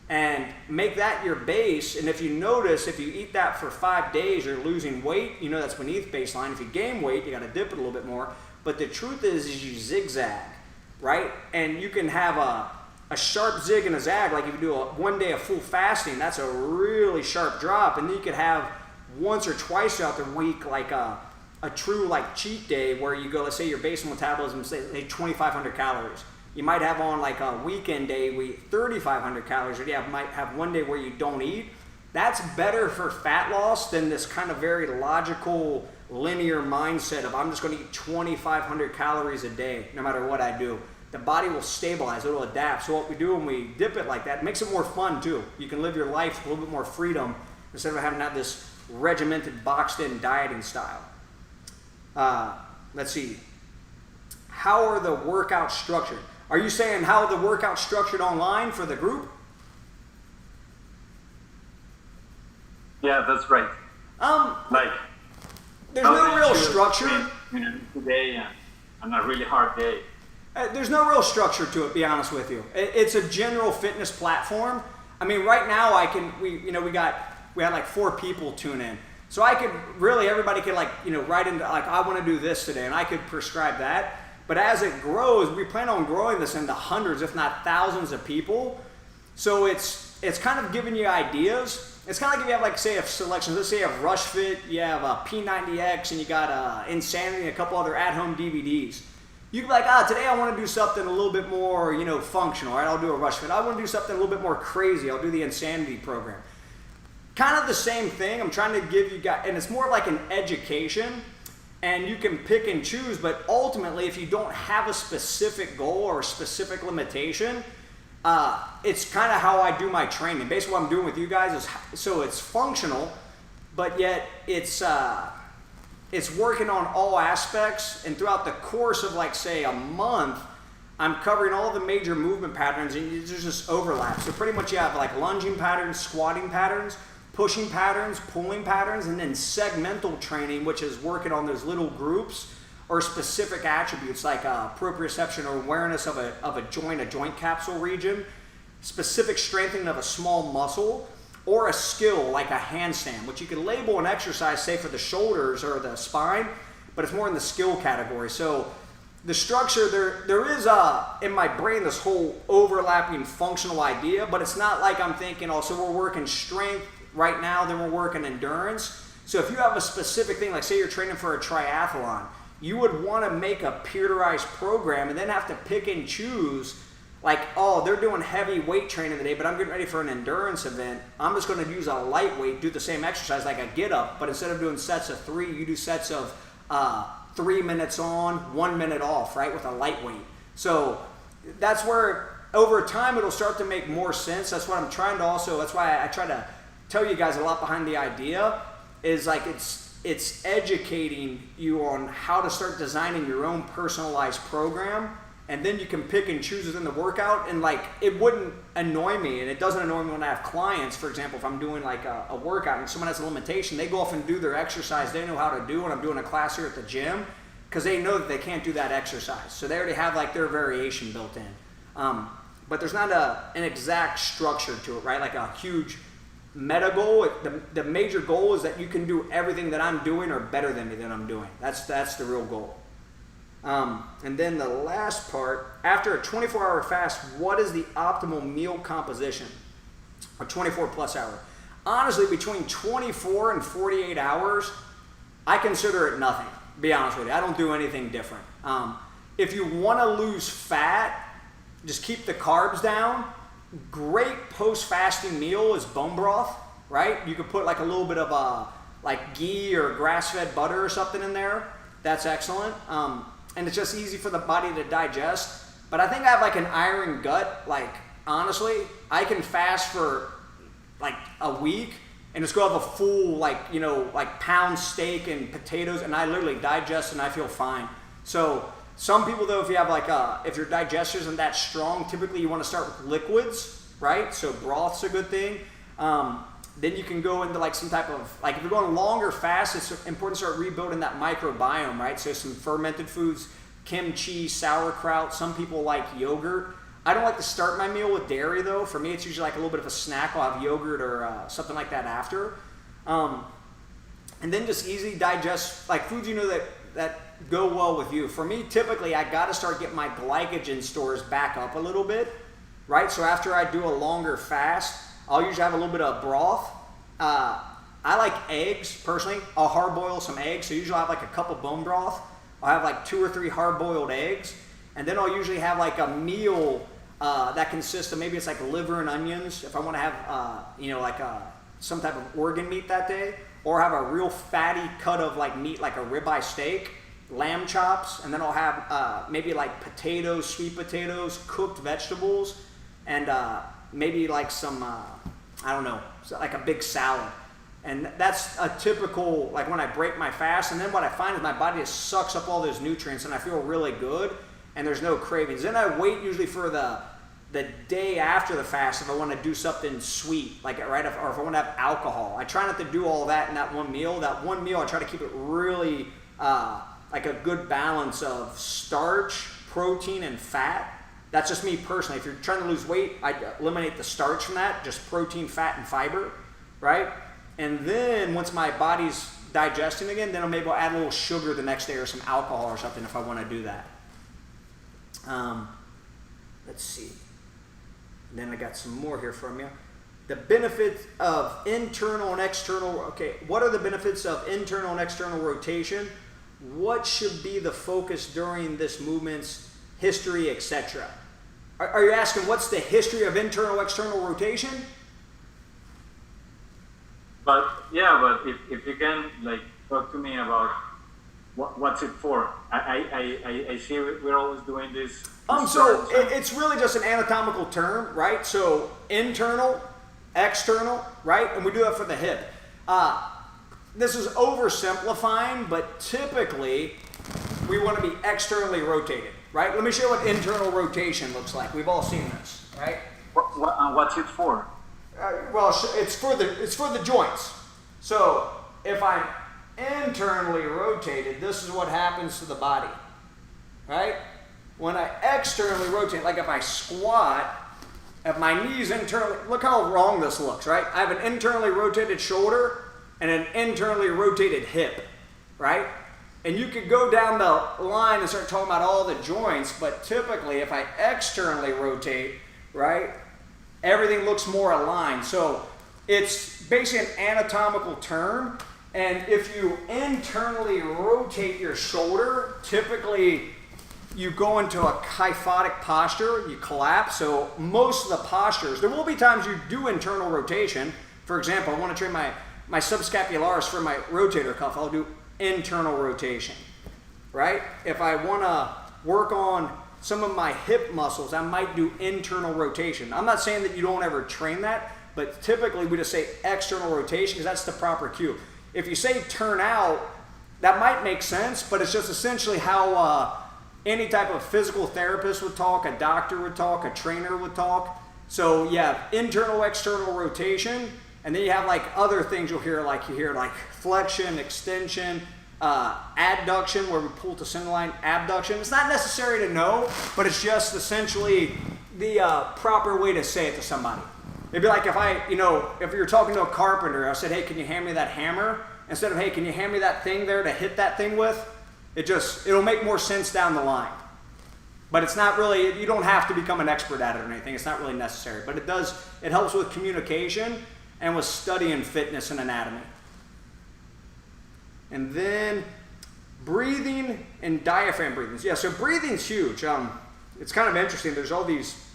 And make that your base. And if you notice, if you eat that for 5 days, you're losing weight, that's beneath baseline. If you gain weight, you got to dip it a little bit more. But the truth is you zigzag, right? And you can have a sharp zig and a zag, like if you do one day of full fasting, that's a really sharp drop. And then you could have once or twice throughout the week, like a true like cheat day where you go, let's say your basal metabolism, say 2,500 calories. You might have on like a weekend day we eat 3,500 calories, or you might have one day where you don't eat. That's better for fat loss than this kind of very logical, linear mindset of I'm just going to eat 2,500 calories a day no matter what I do. The body will stabilize, it'll adapt. So what we do when we dip it like that, it makes it more fun too. You can live your life with a little bit more freedom instead of having to have this regimented, boxed in dieting style. Let's see. How are the workouts structured? Are you saying how the workout structured online for the group? Yeah, that's right. Like there's no real structure. Today on a really hard day. There's no real structure to it. Be honest with you, it's a general fitness platform. I mean, right now we had like 4 people tune in, so I could really everybody could write into like I want to do this today, and I could prescribe that. But as it grows, we plan on growing this into hundreds, if not thousands of people. So it's kind of giving you ideas. It's kind of like if you have, like, say, a selection. Let's say you have RushFit, you have a P90X, and you got Insanity and a couple other at-home DVDs. You can be like, today I want to do something a little bit more, functional. Right? I'll do a RushFit. I want to do something a little bit more crazy. I'll do the Insanity program. Kind of the same thing. I'm trying to give you guys, and it's more like an education. And you can pick and choose, but ultimately, if you don't have a specific goal or a specific limitation, it's kind of how I do my training. Basically, what I'm doing with you guys is so it's functional, but yet it's working on all aspects. And throughout the course of, like, say, a month, I'm covering all the major movement patterns, and there's just overlap. So pretty much you have like lunging patterns, squatting patterns, pushing patterns, pulling patterns, and then segmental training, which is working on those little groups or specific attributes like proprioception or awareness of a joint capsule region, specific strengthening of a small muscle, or a skill like a handstand, which you can label an exercise, say, for the shoulders or the spine, but it's more in the skill category. So the structure, there is in my brain this whole overlapping functional idea, but it's not like I'm thinking, so we're working strength right now, then we're working endurance. So if you have a specific thing, like say you're training for a triathlon, you would want to make a periodized program and then have to pick and choose, like, they're doing heavy weight training today, but I'm getting ready for an endurance event. I'm just going to use a lightweight, do the same exercise like a get up, but instead of doing sets of 3, you do sets of 3 minutes on, 1 minute off, right, with a lightweight. So that's where over time it'll start to make more sense. That's what I'm trying to that's why I try to tell you guys a lot behind the idea is like it's educating you on how to start designing your own personalized program, and then you can pick and choose within the workout. And like it wouldn't annoy me, and it doesn't annoy me when I have clients, for example, if I'm doing like a workout and someone has a limitation, they go off and do their exercise they know how to do when I'm doing a class here at the gym, because they know that they can't do that exercise, so they already have like their variation built in. But there's not an exact structure to it, right? Like a huge meta goal. The major goal is that you can do everything that I'm doing or better than me that I'm doing. That's the real goal. And then the last part, after a 24-hour fast, what is the optimal meal composition? A 24 plus hour. Honestly, between 24 and 48 hours, I consider it nothing, to be honest with you. I don't do anything different. If you want to lose fat, just keep the carbs down. Great post-fasting meal is bone broth, right? You could put like a little bit of like ghee or grass-fed butter or something in there. That's excellent. And it's just easy for the body to digest. But I think I have like an iron gut. Like, honestly, I can fast for like a week and just go have a full like pound steak and potatoes, and I literally digest and I feel fine. So some people though, if you have like if your digestion isn't that strong, typically you want to start with liquids, right? So broth's a good thing. Then you can go into like some type of, like if you're going longer fast, it's important to start rebuilding that microbiome, right? So some fermented foods, kimchi, sauerkraut. Some people like yogurt. I don't like to start my meal with dairy though. For me, it's usually like a little bit of a snack. I'll have yogurt or something like that after. And then just easy digest, like foods that go well with you. For me, typically, I got to start getting my glycogen stores back up a little bit, right? So after I do a longer fast, I'll usually have a little bit of broth. I like eggs, personally. I'll hard boil some eggs. So usually I'll have like a cup of bone broth. I'll have like 2 or 3 hard boiled eggs. And then I'll usually have like a meal that consists of, maybe it's like liver and onions if I want to have, some type of organ meat that day. Or have a real fatty cut of like meat, like a ribeye steak, lamb chops. And then I'll have maybe like potatoes, sweet potatoes, cooked vegetables, and maybe like some, like a big salad. And that's a typical, like when I break my fast, and then what I find is my body just sucks up all those nutrients and I feel really good and there's no cravings. Then I wait usually for the day after the fast if I want to do something sweet, or if I want to have alcohol. I try not to do all that in that one meal. That one meal I try to keep it really like a good balance of starch, protein, and fat. That's just me personally. If you're trying to lose weight, I eliminate the starch from that, just protein, fat, and fiber, right? And then once my body's digesting again, then maybe I'll add a little sugar the next day or some alcohol or something if I want to do that. Let's see. And then I got some more here from you. The benefits of internal and external. Okay, what are the benefits of internal and external rotation? What should be the focus during this movement's history, etc.? Are you asking what's the history of internal, external rotation? But if you can talk to me about what's it for? I see we're always doing this. It's really just an anatomical term, right? So internal, external, right? And we do it for the hip. This is oversimplifying, but typically we want to be externally rotated, right? Let me show you what internal rotation looks like. We've all seen this, right? What's it for? It's for the joints. So if I'm internally rotated, this is what happens to the body, right? When I externally rotate, like if I squat, if my knees internally, look how wrong this looks, right? I have an internally rotated shoulder and an internally rotated hip, right? And you could go down the line and start talking about all the joints, but typically if I externally rotate, right, everything looks more aligned. So it's basically an anatomical term. And if you internally rotate your shoulder, typically you go into a kyphotic posture, you collapse. So most of the postures, there will be times you do internal rotation. For example, I want to train my subscapularis for my rotator cuff, I'll do internal rotation, right? If I want to work on some of my hip muscles, I might do internal rotation. I'm not saying that you don't ever train that, but typically we just say external rotation because that's the proper cue. If you say turn out, that might make sense, but it's just essentially how any type of physical therapist would talk, a doctor would talk, a trainer would talk. So yeah, internal, external rotation, and then you have like other things you'll hear, like flexion, extension, adduction, where we pull to center line, abduction. It's not necessary to know, but it's just essentially the proper way to say it to somebody. It'd be like if you're talking to a carpenter, I said, hey, can you hand me that hammer? Instead of, hey, can you hand me that thing there to hit that thing with? It'll make more sense down the line. But it's not really, you don't have to become an expert at it or anything. It's not really necessary. But it helps with communication and with studying fitness and anatomy. And then breathing and diaphragm breathing. Yeah, so breathing's huge. It's kind of interesting. There's all these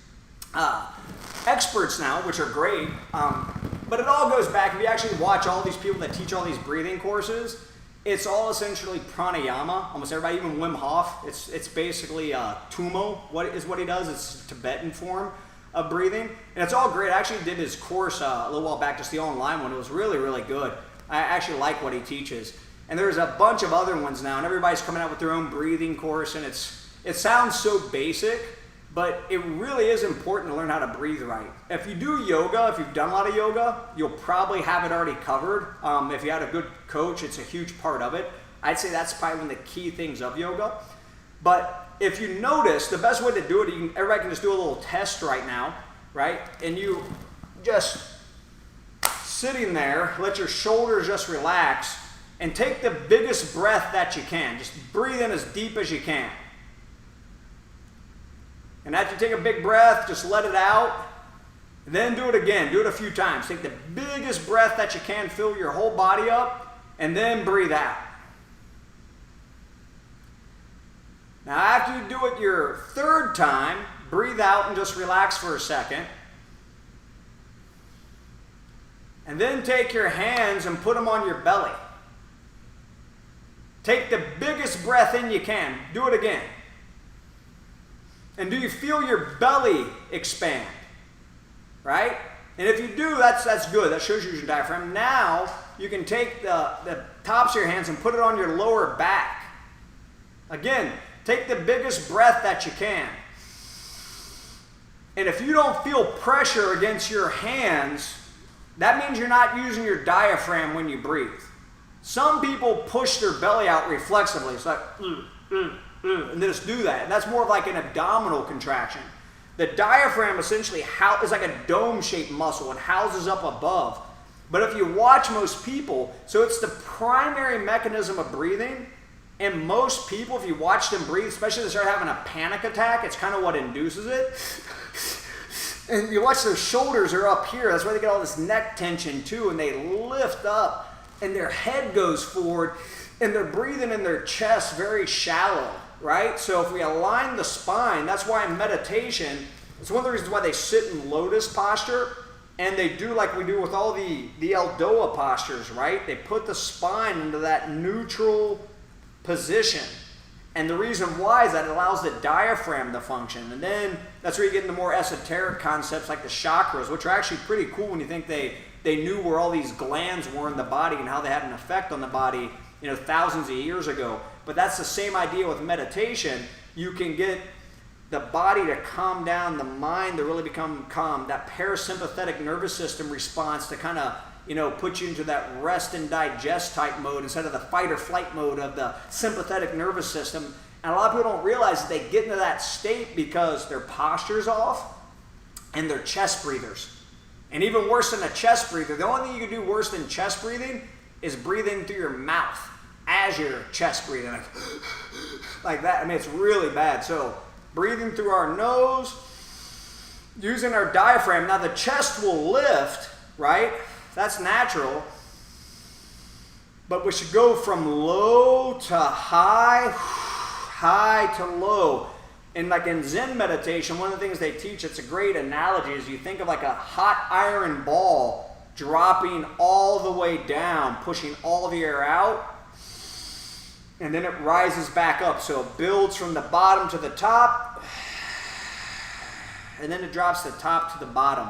experts now, which are great. But it all goes back, if you actually watch all these people that teach all these breathing courses, it's all essentially pranayama. Almost everybody, even Wim Hof, it's basically tumo, what he does. It's a Tibetan form of breathing. And it's all great. I actually did his course a little while back, just the online one. It was really, really good. I actually like what he teaches. And there's a bunch of other ones now, and everybody's coming out with their own breathing course, and it sounds so basic, but it really is important to learn how to breathe right. If you do yoga, if you've done a lot of yoga, you'll probably have it already covered. If you had a good coach, it's a huge part of it. I'd say that's probably one of the key things of yoga. But if you notice, the best way to do it, everybody can just do a little test right now, right? And you just sitting there, let your shoulders just relax, and take the biggest breath that you can. Just breathe in as deep as you can. And after you take a big breath, just let it out. And then do it again. Do it a few times. Take the biggest breath that you can, fill your whole body up, and then breathe out. Now after you do it your third time, breathe out and just relax for a second. And then take your hands and put them on your belly. Take the biggest breath in you can. Do it again. And do you feel your belly expand? Right? And if you do, that's good. That shows you your diaphragm. Now you can take the tops of your hands and put it on your lower back. Again, take the biggest breath that you can. And if you don't feel pressure against your hands, that means you're not using your diaphragm when you breathe. Some people push their belly out reflexively. It's like, and they just do that. And that's more of like an abdominal contraction. The diaphragm essentially is like a dome-shaped muscle. It houses up above. But if you watch most people, so it's the primary mechanism of breathing. And most people, if you watch them breathe, especially if they start having a panic attack, it's kind of what induces it. And you watch their shoulders are up here. That's why they get all this neck tension too. And they lift up and their head goes forward and they're breathing in their chest very shallow, right? So if we align the spine, that's why in meditation, it's one of the reasons why they sit in lotus posture and they do like we do with all the Eldoa postures, right? They put the spine into that neutral position. And the reason why is that it allows the diaphragm to function. And then that's where you get into more esoteric concepts like the chakras, which are actually pretty cool when you think they knew where all these glands were in the body and how they had an effect on the body, thousands of years ago. But that's the same idea with meditation. You can get the body to calm down, the mind to really become calm. That parasympathetic nervous system response to kind of put you into that rest and digest type mode instead of the fight or flight mode of the sympathetic nervous system. And a lot of people don't realize that they get into that state because their posture's off and they're chest breathers. And even worse than a chest breather, the only thing you can do worse than chest breathing is breathing through your mouth as you're chest breathing. Like that. I mean, it's really bad. So breathing through our nose, using our diaphragm. Now the chest will lift, right? That's natural. But we should go from low to high, high to low. And like in Zen meditation, one of the things they teach, it's a great analogy, is you think of like a hot iron ball dropping all the way down, pushing all the air out, and then it rises back up. So it builds from the bottom to the top, and then it drops the top to the bottom.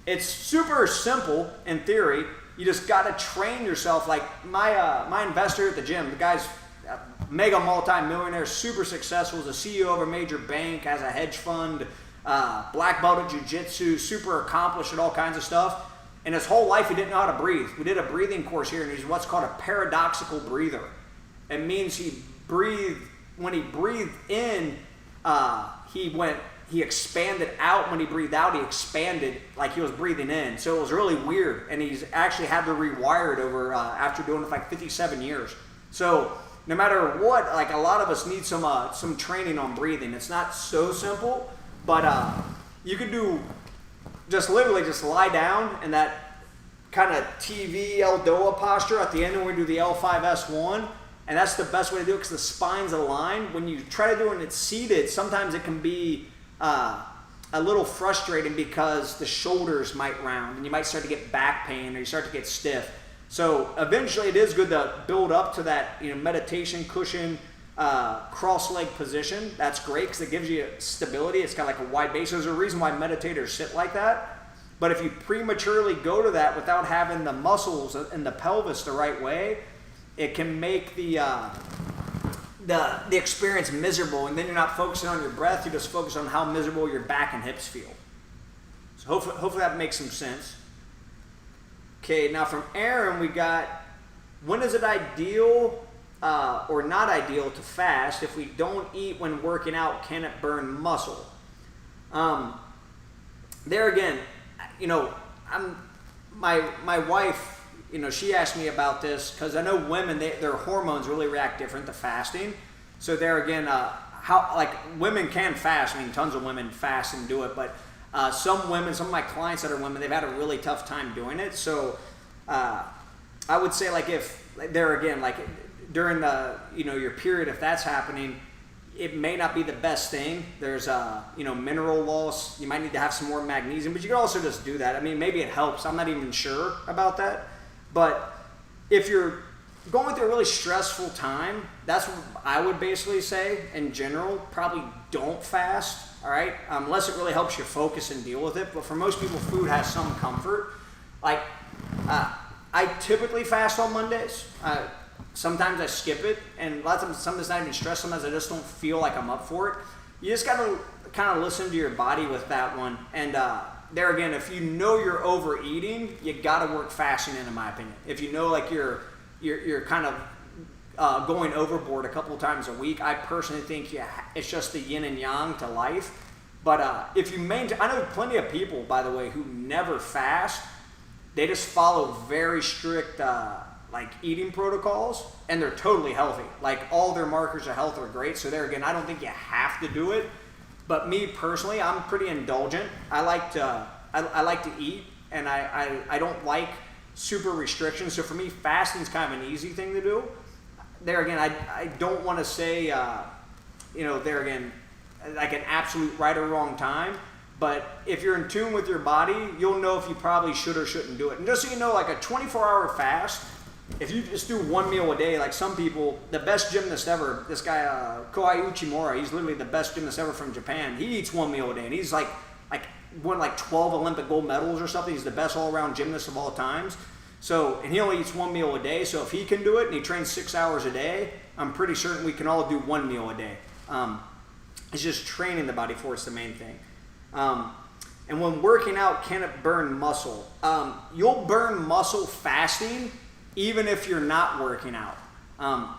It's super simple in theory. You just got to train yourself. Like my investor at the gym, the guy's a mega multi-millionaire, super successful, is a CEO of a major bank, has a hedge fund, black belt at jiu-jitsu, super accomplished at all kinds of stuff. And his whole life he didn't know how to breathe. We did a breathing course here, and he's what's called a paradoxical breather. It means when he breathed in, he expanded out. When he breathed out, he expanded like he was breathing in. So it was really weird. And he's actually had to rewire it over after doing it for like 57 years. So no matter what, like a lot of us need some training on breathing. It's not so simple, but you could do literally just lie down in that kind of TV Eldoa posture at the end when we do the L5S1. And that's the best way to do it because the spine's aligned. When you try to do it seated, sometimes it can be a little frustrating because the shoulders might round and you might start to get back pain or you start to get stiff. So eventually it is good to build up to that meditation cushion cross-leg position. That's great because it gives you stability. It's got like a wide base. There's a reason why meditators sit like that. But if you prematurely go to that without having the muscles in the pelvis the right way, it can make the experience miserable, and then you're not focusing on your breath. You just focus on how miserable your back and hips feel. So hopefully that makes some sense. Okay, now from Aaron we got, when is it ideal or not ideal to fast? If we don't eat when working out, can it burn muscle? There again, my wife, she asked me about this because I know women, their hormones really react different to fasting. So there again, how like women can fast. I mean, tons of women fast and do it, but some women, some of my clients that are women, they've had a really tough time doing it. So I would say like if there again, like during the your period, if that's happening, it may not be the best thing. There's mineral loss. You might need to have some more magnesium, but you can also just do that. I mean, maybe it helps. I'm not even sure about that. But if you're going through a really stressful time, that's what I would basically say in general. Probably don't fast, all right? Unless it really helps you focus and deal with it. But for most people, food has some comfort. Like, I typically fast on Mondays. Sometimes I skip it, and a lot of times, sometimes it's not even stress. Sometimes I just don't feel like I'm up for it. You just got to kind of listen to your body with that one. And there again, if you know you're overeating, you got to work fasting in my opinion. If you know like you're kind of going overboard a couple of times a week, I personally think it's just the yin and yang to life. But if you maintain, I know plenty of people, by the way, who never fast. They just follow very strict like eating protocols, and they're totally healthy. Like all their markers of health are great. So there again, I don't think you have to do it. But me personally, I'm pretty indulgent. I like to eat, and I don't like super restrictions. So for me, fasting is kind of an easy thing to do. There again, I don't want to say there again like an absolute right or wrong time. But if you're in tune with your body, you'll know if you probably should or shouldn't do it. And just so you know, like a 24-hour fast, if you just do one meal a day, like some people, the best gymnast ever, this guy, Kohei Uchimura, he's literally the best gymnast ever from Japan. He eats one meal a day, and he's like won like 12 Olympic gold medals or something. He's the best all-around gymnast of all times. So, and he only eats one meal a day. So if he can do it and he trains 6 hours a day, I'm pretty certain we can all do one meal a day. It's just training the body for it's the main thing. And when working out, can it burn muscle? You'll burn muscle fasting even if you're not working out.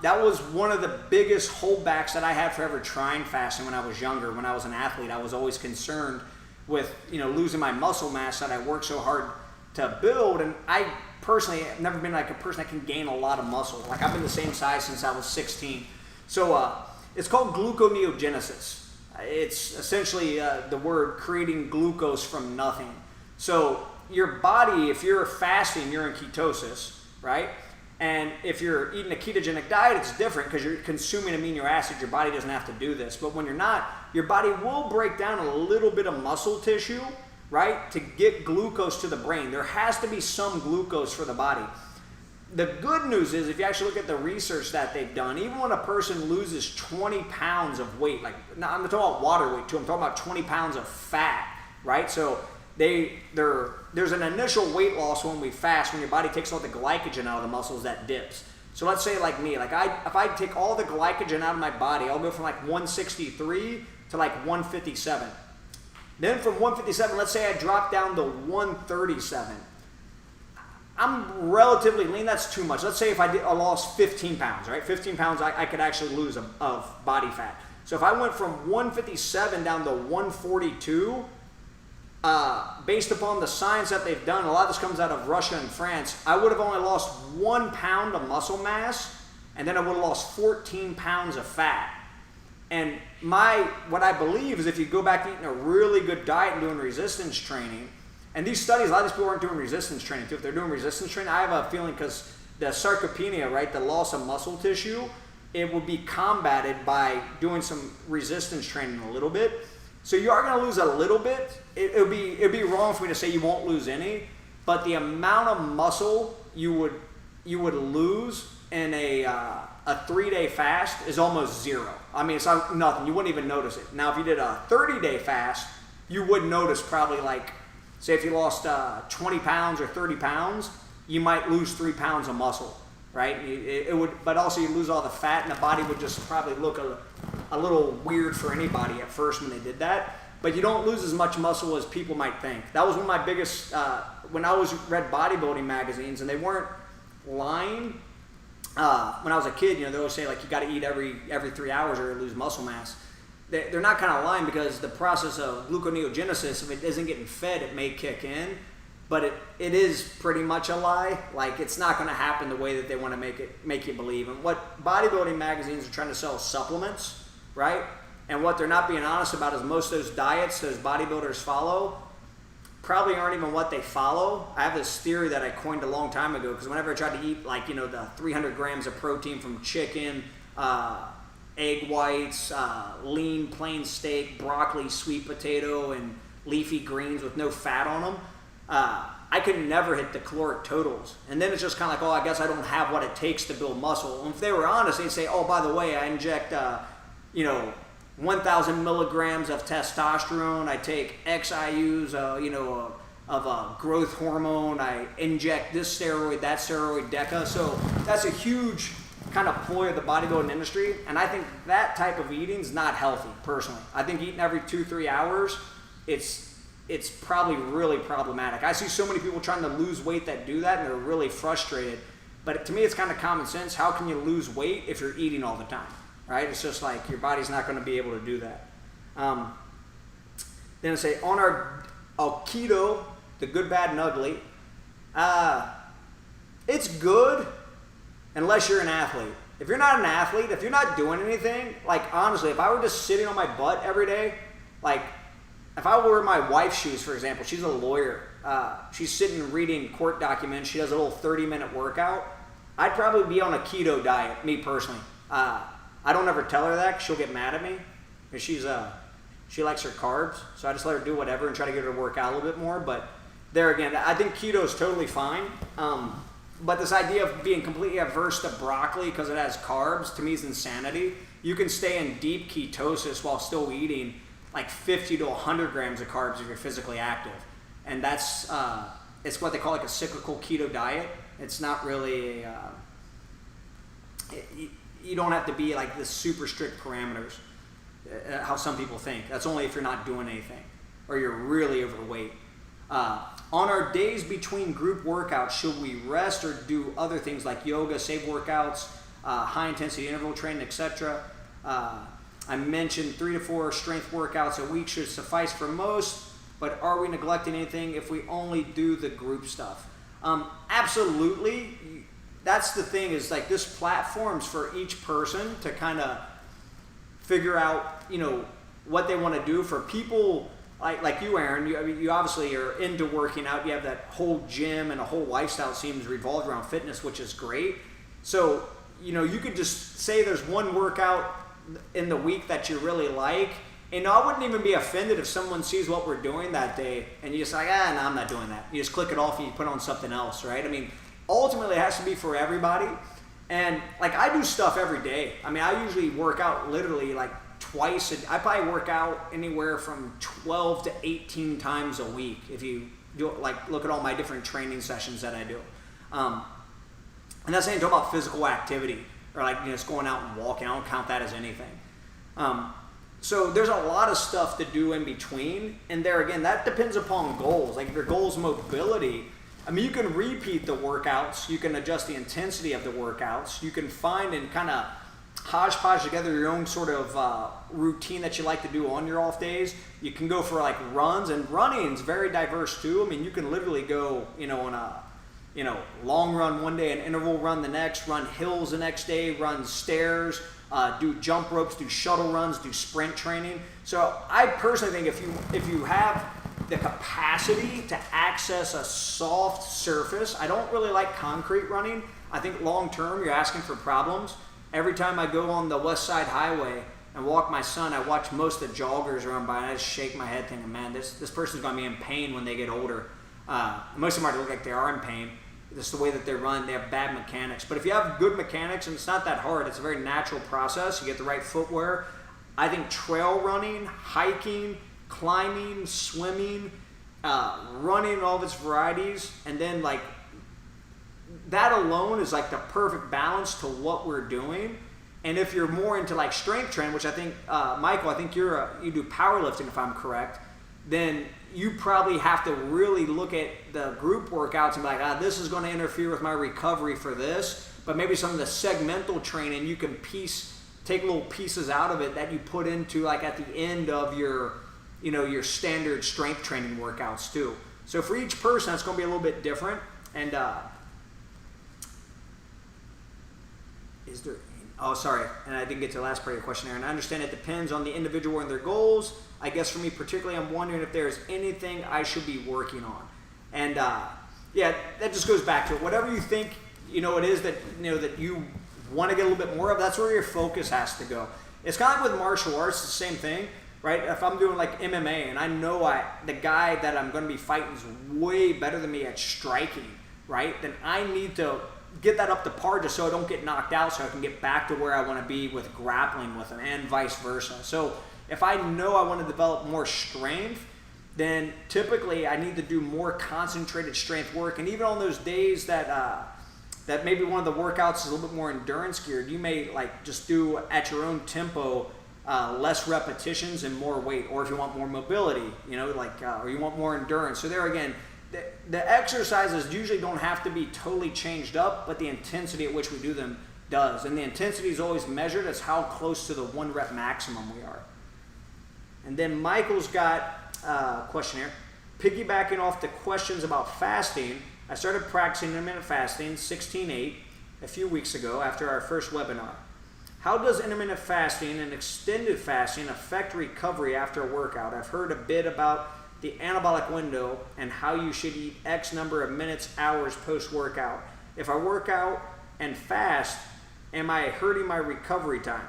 That was one of the biggest holdbacks that I had for ever trying fasting when I was younger. When I was an athlete, I was always concerned with losing my muscle mass that I worked so hard to build. And I personally have never been like a person that can gain a lot of muscle. Like I've been the same size since I was 16. So it's called gluconeogenesis. It's essentially the word creating glucose from nothing. So your body, if you're fasting, you're in ketosis, right? And if you're eating a ketogenic diet, it's different because you're consuming amino acids. Your body doesn't have to do this. But when you're not, your body will break down a little bit of muscle tissue, right, to get glucose to the brain. There has to be some glucose for the body. The good news is if you actually look at the research that they've done, even when a person loses 20 pounds of weight, like now I'm talking about water weight too, I'm talking about 20 pounds of fat, right? So there's an initial weight loss when we fast, when your body takes all the glycogen out of the muscles, that dips. So let's say like me, like if I take all the glycogen out of my body, I'll go from like 163 to like 157. Then from 157, let's say I drop down to 137. I'm relatively lean, that's too much. Let's say if I lost 15 pounds, right? 15 pounds I could actually lose of body fat. So if I went from 157 down to 142, based upon the science that they've done, a lot of this comes out of Russia and France, I would have only lost 1 pound of muscle mass, and then I would have lost 14 pounds of fat. And what I believe is if you go back to eating a really good diet and doing resistance training, and these studies, a lot of these people aren't doing resistance training too. If they're doing resistance training, I have a feeling because the sarcopenia, right, the loss of muscle tissue, it will be combated by doing some resistance training a little bit. So you are going to lose a little bit. It'd be wrong for me to say you won't lose any, but the amount of muscle you would lose in a 3-day fast is almost zero. I mean, it's nothing. You wouldn't even notice it. Now, if you did a 30-day fast, you would notice probably like, say if you lost 20 pounds or 30 pounds, you might lose 3 pounds of muscle, right? It would, but also you lose all the fat, and the body would just probably look a little weird for anybody at first when they did that. But you don't lose as much muscle as people might think. That was one of my biggest, when I read bodybuilding magazines, and they weren't lying. When I was a kid, they always say like you got to eat every 3 hours or you lose muscle mass. They're not kind of lying because the process of gluconeogenesis, if it isn't getting fed, it may kick in, but it is pretty much a lie. Like it's not going to happen the way that they want to make you believe. And what bodybuilding magazines are trying to sell is supplements, right? And what they're not being honest about is most of those diets those bodybuilders follow probably aren't even what they follow. I have this theory that I coined a long time ago, because whenever I tried to eat like, the 300 grams of protein from chicken, egg whites, lean plain steak, broccoli, sweet potato, and leafy greens with no fat on them, I could never hit the caloric totals. And then it's just kind of like, oh, I guess I don't have what it takes to build muscle. And if they were honest, they'd say, oh, by the way, I inject, 1,000 milligrams of testosterone. I take X IUs, of a growth hormone. I inject this steroid, that steroid, DECA. So that's a huge kind of ploy of the bodybuilding industry. And I think that type of eating is not healthy, personally. I think eating every 2-3 hours, it's probably really problematic. I see so many people trying to lose weight that do that, and they're really frustrated. But to me, it's kind of common sense. How can you lose weight if you're eating all the time, right? It's just like your body's not going to be able to do that. Then I say, on our keto, the good, bad, and ugly, it's good unless you're an athlete. If you're not an athlete, if you're not doing anything, like honestly, if I were just sitting on my butt every day, like if I were in my wife's shoes, for example, she's a lawyer. She's sitting reading court documents. She does a little 30-minute workout. I'd probably be on a keto diet, me personally. I don't ever tell her that, 'cause she'll get mad at me. Because she likes her carbs, so I just let her do whatever and try to get her to work out a little bit more. But there again, I think keto is totally fine. But this idea of being completely averse to broccoli because it has carbs, to me, is insanity. You can stay in deep ketosis while still eating like 50 to 100 grams of carbs if you're physically active. And that's, it's what they call like a cyclical keto diet. It's not really you don't have to be like this super strict parameters, how some people think. That's only if you're not doing anything or you're really overweight. On our days between group workouts, should we rest or do other things like yoga, safe workouts, high intensity interval training, etc.? I mentioned 3 to 4 strength workouts a week should suffice for most, but are we neglecting anything if we only do the group stuff? Absolutely. That's the thing, is like this platform's for each person to kind of figure out, what they want to do. For people like you, Aaron, you obviously are into working out. You have that whole gym and a whole lifestyle seems revolved around fitness, which is great. So, you could just say there's one workout in the week that you really like, and I wouldn't even be offended if someone sees what we're doing that day and you just like, no, I'm not doing that. You just click it off and you put on something else, right? I mean, ultimately it has to be for everybody. And like I do stuff every day. I mean, I usually work out literally like twice. I probably work out anywhere from 12 to 18 times a week if you do like look at all my different training sessions that I do. And that's saying talk about physical activity or like just going out and walking. I don't count that as anything. So there's a lot of stuff to do in between, and there again, that depends upon goals. Like if your goal is mobility, I mean, you can repeat the workouts, you can adjust the intensity of the workouts, you can find and kind of hodgepodge together your own sort of routine that you like to do on your off days. You can go for like runs, and running is very diverse too. I mean, you can literally go, on a long run one day, an interval run the next, run hills the next day, run stairs, do jump ropes, do shuttle runs, do sprint training. So I personally think if you have the capacity to access a soft surface, I don't really like concrete running. I think long term you're asking for problems. Every time I go on the West Side Highway and walk my son, I watch most of the joggers run by and I just shake my head thinking, man, this person's gonna be in pain when they get older. Most of them look like they are in pain. Just the way that they run, they have bad mechanics. But if you have good mechanics, and it's not that hard, it's a very natural process, you get the right footwear. I think trail running, hiking, climbing, swimming, running in all of its varieties, and then like that alone is like the perfect balance to what we're doing. And if you're more into like strength training, which I think, Michael, I think you do powerlifting if I'm correct, then you probably have to really look at the group workouts and be like, this is going to interfere with my recovery for this. But maybe some of the segmental training, you can take little pieces out of it that you put into like at the end of your standard strength training workouts too. So for each person, that's going to be a little bit different. And is there Oh, sorry, and I didn't get to the last part of your question, Aaron. I understand it depends on the individual and their goals. I guess for me particularly, I'm wondering if there's anything I should be working on. And yeah, that just goes back to it. Whatever you think, it is that that you want to get a little bit more of, that's where your focus has to go. It's kind of like with martial arts, the same thing, right? If I'm doing like MMA and I know the guy that I'm going to be fighting is way better than me at striking, right? Then I need to get that up to par just so I don't get knocked out, so I can get back to where I want to be with grappling with him, and vice versa. So if I know I want to develop more strength, then typically I need to do more concentrated strength work. And even on those days that that maybe one of the workouts is a little bit more endurance geared, you may like just do at your own tempo, less repetitions and more weight. Or if you want more mobility, or you want more endurance. So there again, the exercises usually don't have to be totally changed up, but the intensity at which we do them does. And the intensity is always measured as how close to the 1 rep maximum we are. And then Michael's got a question here. Piggybacking off the questions about fasting, I started practicing intermittent fasting 16/8 a few weeks ago after our first webinar. How does intermittent fasting and extended fasting affect recovery after a workout? I've heard a bit about the anabolic window and how you should eat X number of minutes, hours post-workout. If I work out and fast, am I hurting my recovery time?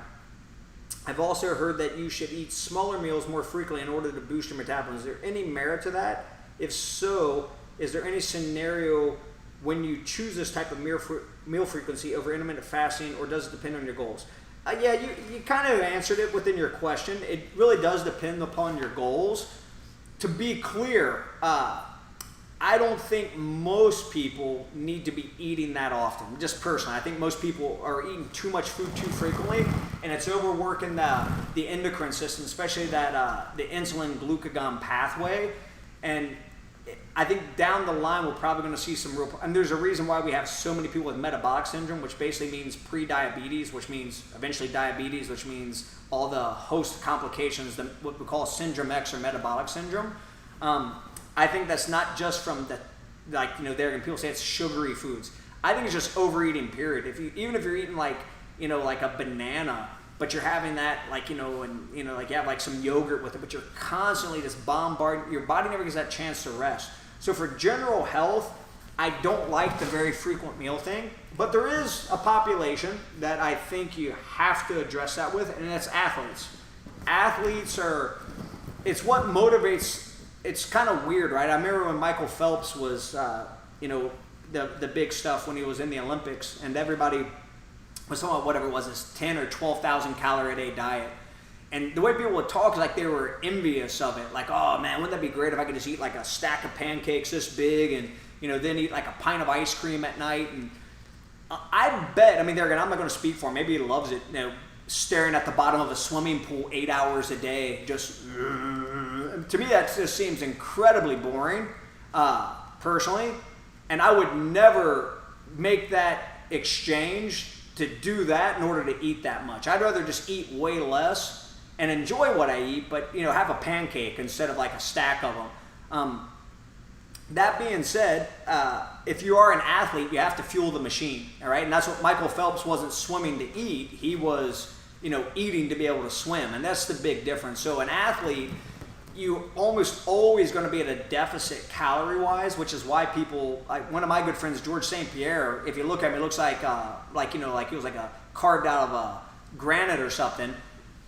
I've also heard that you should eat smaller meals more frequently in order to boost your metabolism. Is there any merit to that? If so, is there any scenario when you choose this type of meal frequency over intermittent fasting, or does it depend on your goals? Yeah, you kind of answered it within your question. It really does depend upon your goals. To be clear, I don't think most people need to be eating that often. Just personally, I think most people are eating too much food too frequently, and it's overworking the endocrine system, especially that the insulin glucagon pathway. And I think down the line we're probably going to see some real. And there's a reason why we have so many people with metabolic syndrome, which basically means pre-diabetes, which means eventually diabetes, which means all the host complications, what we call syndrome X or metabolic syndrome. I think that's not just from there, people say it's sugary foods. I think it's just overeating, period. Even if you're eating like a banana, but you're having that you have like some yogurt with it, but you're constantly just bombarding, your body never gets that chance to rest. So for general health, I don't like the very frequent meal thing, but there is a population that I think you have to address that with, and that's athletes. Athletes it's what motivates. It's kind of weird, right? I remember when Michael Phelps was, the big stuff when he was in the Olympics, and everybody was talking about whatever it was, this 10 or 12,000 calorie a day diet. And the way people would talk is like they were envious of it. Like, oh man, wouldn't that be great if I could just eat like a stack of pancakes this big and, then eat like a pint of ice cream at night. And I bet, there again, I'm not going to speak for him. Maybe he loves it, staring at the bottom of a swimming pool 8 hours a day. Just, to me, that just seems incredibly boring, personally. And I would never make that exchange to do that in order to eat that much. I'd rather just eat way less and enjoy what I eat, but have a pancake instead of like a stack of them. That being said, if you are an athlete, you have to fuel the machine, all right? And that's what Michael Phelps wasn't swimming to eat. He was, eating to be able to swim, and that's the big difference. So an athlete, you almost always going to be at a deficit calorie-wise, which is why people, like one of my good friends, George St. Pierre, if you look at him, it looks like he was like a carved out of a granite or something.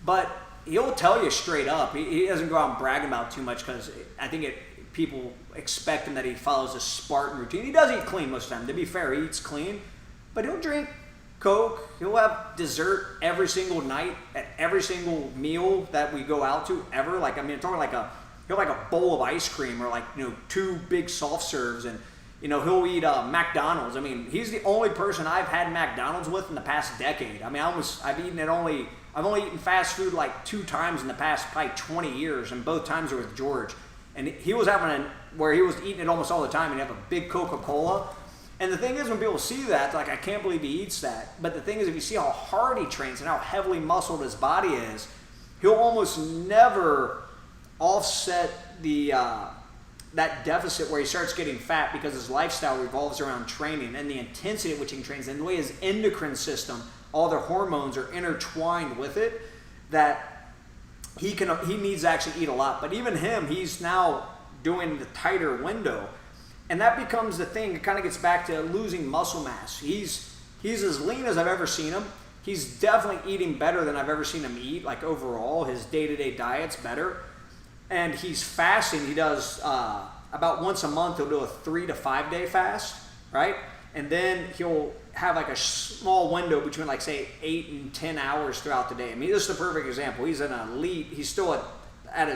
But he'll tell you straight up. He doesn't go out and brag about too much because I think people expect him that he follows a Spartan routine. He does eat clean most of the time. To be fair, he eats clean, but he'll drink Coke. He'll have dessert every single night at every single meal that we go out to ever. I'm talking like he'll have like a bowl of ice cream or 2 big soft serves, and he'll eat McDonald's. He's the only person I've had McDonald's with in the past decade. I've only eaten fast food like 2 times in the past probably 20 years, and both times are with George. And he was having where he was eating it almost all the time, and he'd have a big Coca-Cola. And the thing is, when people see that, I can't believe he eats that. But the thing is, if you see how hard he trains and how heavily muscled his body is, he'll almost never offset that deficit where he starts getting fat, because his lifestyle revolves around training and the intensity at which he trains and the way his endocrine system all their hormones are intertwined with it, that he needs to actually eat a lot. But even him, he's now doing the tighter window. And that becomes the thing. It kind of gets back to losing muscle mass. He's as lean as I've ever seen him. He's definitely eating better than I've ever seen him eat. Like overall, his day-to-day diet's better. And he's fasting. He does about once a month. He'll do a 3 to 5 day fast, right? And then he'll have like a small window between like say 8 and 10 hours throughout the day. I mean, this is the perfect example. He's an elite. He's still at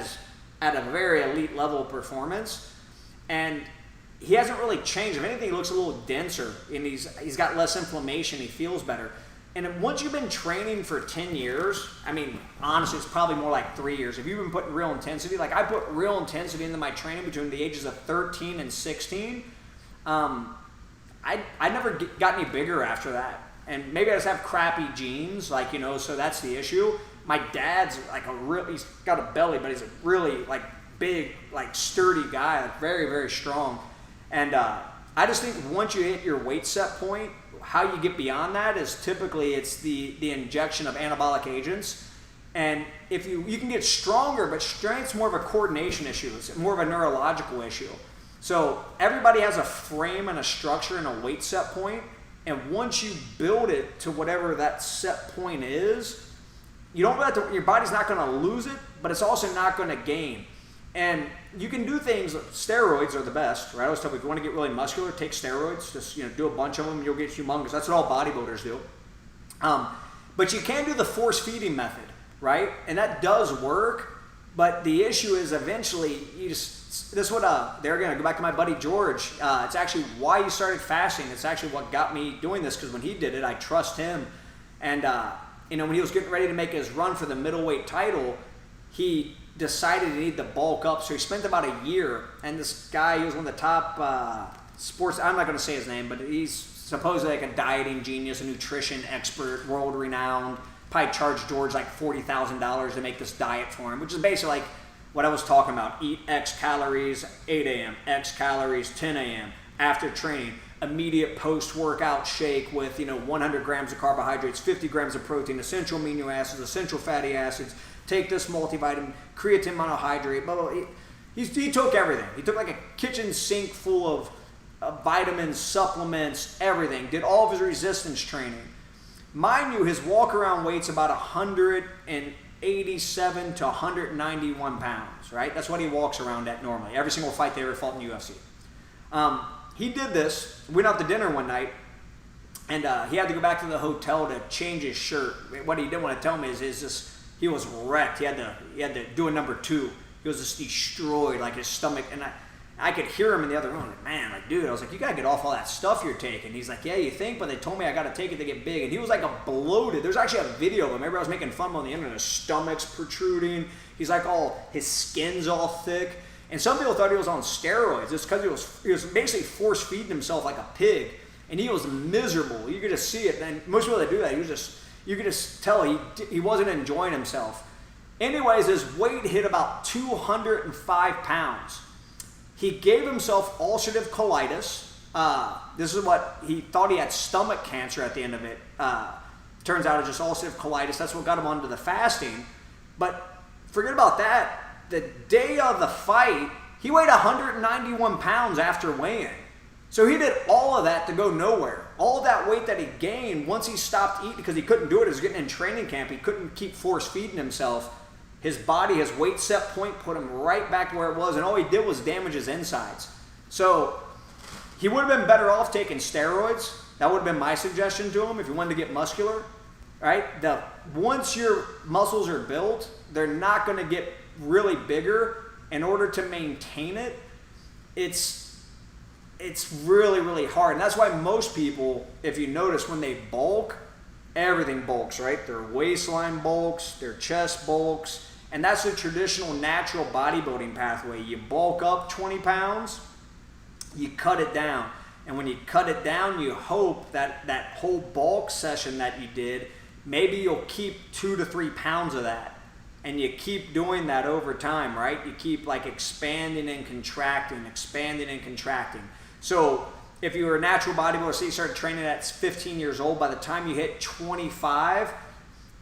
a very elite level of performance, and he hasn't really changed. If anything, he looks a little denser, and he's got less inflammation. He feels better. And once you've been training for 10 years, I mean, honestly, it's probably more like 3 years. If you've been putting real intensity, like I put real intensity into my training between the ages of 13 and 16, I never got any bigger after that. And maybe I just have crappy genes, like, you know, so that's the issue. My dad's like he's got a belly, but he's a really like big, like sturdy guy, like very, very strong. And I just think once you hit your weight set point, how you get beyond that is typically it's the injection of anabolic agents. And if you can get stronger, but strength's more of a coordination issue. It's more of a neurological issue. So everybody has a frame and a structure and a weight set point. And once you build it to whatever that set point is, you don't have to, your body's not going to lose it, but it's also not going to gain. And you can do things, steroids are the best, right? I always tell people, if you want to get really muscular, take steroids. Just, you know, do a bunch of them, you'll get humongous. That's what all bodybuilders do. But you can do the force feeding method, right? And that does work, but the issue is eventually you just, this is what, they're going to go back to my buddy George. It's actually why he started fasting. It's actually what got me doing this, because when he did it, I trust him. And, you know, when he was getting ready to make his run for the middleweight title, he decided he needed to bulk up. So he spent about a year, and this guy, he was one of the top sports, I'm not going to say his name, but he's supposedly like a dieting genius, a nutrition expert, world renowned, probably charged George like $40,000 to make this diet for him, which is basically like what I was talking about. Eat X calories 8 a.m., X calories 10 a.m. after training. Immediate post-workout shake with, you know, 100 grams of carbohydrates, 50 grams of protein, essential amino acids, essential fatty acids. Take this multivitamin, creatine monohydrate, blah, blah, blah. He took everything. He took like a kitchen sink full of vitamins, supplements, everything. Did all of his resistance training. Mind you, his walk-around weight's about 187 to 191 pounds, right? That's what he walks around at normally. Every single fight they ever fought in the UFC. He did this, went out to dinner one night, and he had to go back to the hotel to change his shirt. What he didn't want to tell me is just, he was wrecked. He had to do a number 2. He was just destroyed, like his stomach. And I could hear him in the other room. Like, man, like, dude, I was like, you got to get off all that stuff you're taking. He's like, yeah, you think? But they told me I got to take it to get big. And he was like a bloated. There's actually a video of him. Maybe I was making fun of him on the internet. His stomach's protruding. He's like his skin's all thick. And some people thought he was on steroids. It's because he was basically force feeding himself like a pig. And he was miserable. You could just see it. And most people that do that, you could just tell he wasn't enjoying himself. Anyways, his weight hit about 205 pounds. He gave himself ulcerative colitis. This is what he thought he had stomach cancer at the end of it. Turns out it's just ulcerative colitis. That's what got him onto the fasting. But forget about that. The day of the fight, he weighed 191 pounds after weighing. So he did all of that to go nowhere. All of that weight that he gained, once he stopped eating because he couldn't do it, he was getting in training camp, he couldn't keep force feeding himself. His body, his weight set point put him right back where it was, and all he did was damage his insides. So he would have been better off taking steroids. That would have been my suggestion to him if he wanted to get muscular. Right? Once your muscles are built, they're not going to get really bigger. In order to maintain it, it's really, really hard. And that's why most people, if you notice, when they bulk, everything bulks, right? Their waistline bulks, their chest bulks. And that's the traditional natural bodybuilding pathway. You bulk up 20 pounds, you cut it down. And when you cut it down, you hope that that whole bulk session that you did, maybe you'll keep 2 to 3 pounds of that. And you keep doing that over time, right? You keep like expanding and contracting. So if you were a natural bodybuilder, say you started training at 15 years old, by the time you hit 25,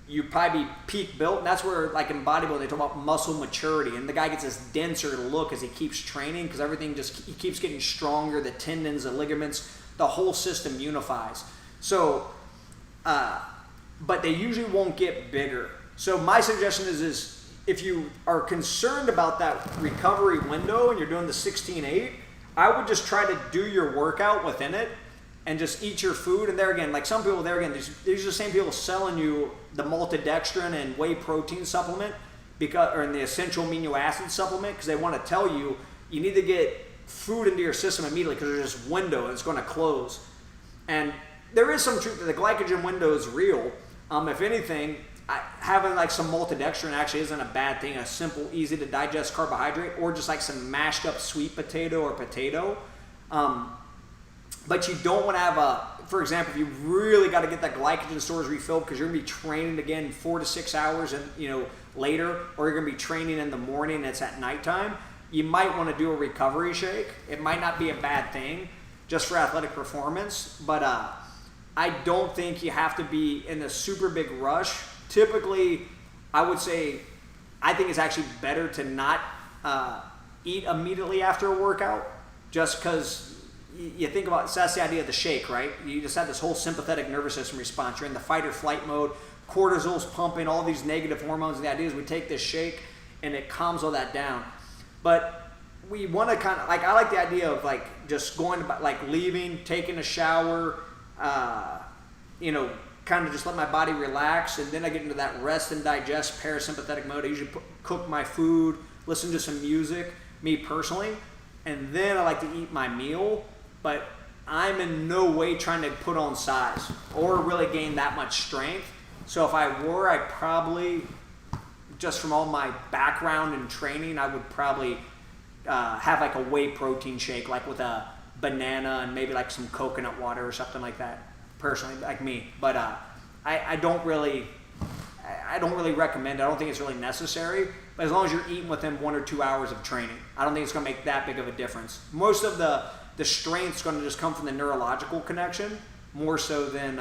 you probably be peak built. And that's where, like in bodybuilding, they talk about muscle maturity. And the guy gets this denser look as he keeps training because everything he keeps getting stronger. The tendons, the ligaments, the whole system unifies. So, but they usually won't get bigger. So my suggestion is if you are concerned about that recovery window and you're doing the 16-8, I would just try to do your workout within it and just eat your food. And there again, like some people, there again, these are the same people selling you the maltodextrin and whey protein supplement or the essential amino acid supplement because they want to tell you you need to get food into your system immediately because there's this window and it's going to close. And there is some truth that the glycogen window is real. If anything, having like some maltodextrin actually isn't a bad thing. A simple, easy to digest carbohydrate, or just like some mashed up sweet potato or potato. But you don't want to have for example, if you really got to get that glycogen stores refilled because you're going to be training again 4 to 6 hours and later, or you're going to be training in the morning and it's at nighttime, you might want to do a recovery shake. It might not be a bad thing just for athletic performance, but I don't think you have to be in a super big rush. Typically, I would say I think it's actually better to not eat immediately after a workout just because you think about, so that's the idea of the shake, right? You just have this whole sympathetic nervous system response. You're in the fight or flight mode, cortisol's pumping, all these negative hormones, and the idea is we take this shake and it calms all that down. But we want to kind of, like, I like the idea of like just going to, like leaving, taking a shower, kind of just let my body relax, and then I get into that rest and digest parasympathetic mode. I usually cook my food, listen to some music, me personally, and then I like to eat my meal, but I'm in no way trying to put on size or really gain that much strength. So if I were, I'd probably, just from all my background and training, I would probably have like a whey protein shake, like with a banana and maybe like some coconut water or something like that. Personally, like me, but I don't really recommend it. I don't think it's really necessary. But as long as you're eating within 1 or 2 hours of training, I don't think it's going to make that big of a difference. Most of the strength's going to just come from the neurological connection, more so than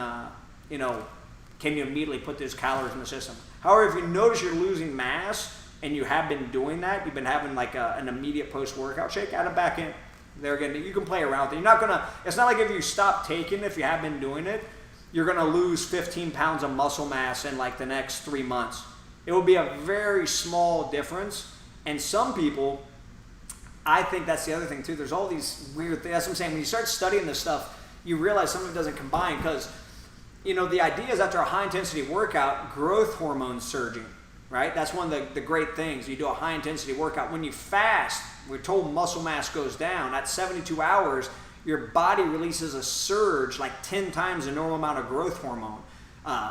can you immediately put those calories in the system. However, if you notice you're losing mass and you have been doing that, you've been having like an immediate post-workout shake, add it back in. There again, you can play around with it. You're not gonna. It's not like if you stop taking it, if you have been doing it, you're gonna lose 15 pounds of muscle mass in like the next 3 months. It will be a very small difference. And some people, I think that's the other thing too. There's all these weird things. That's what I'm saying. When you start studying this stuff, you realize some of it doesn't combine because, the idea is after a high intensity workout, growth hormones surging, right? That's one of the great things. You do a high intensity workout. When you fast, we're told muscle mass goes down. At 72 hours, your body releases a surge like 10 times the normal amount of growth hormone.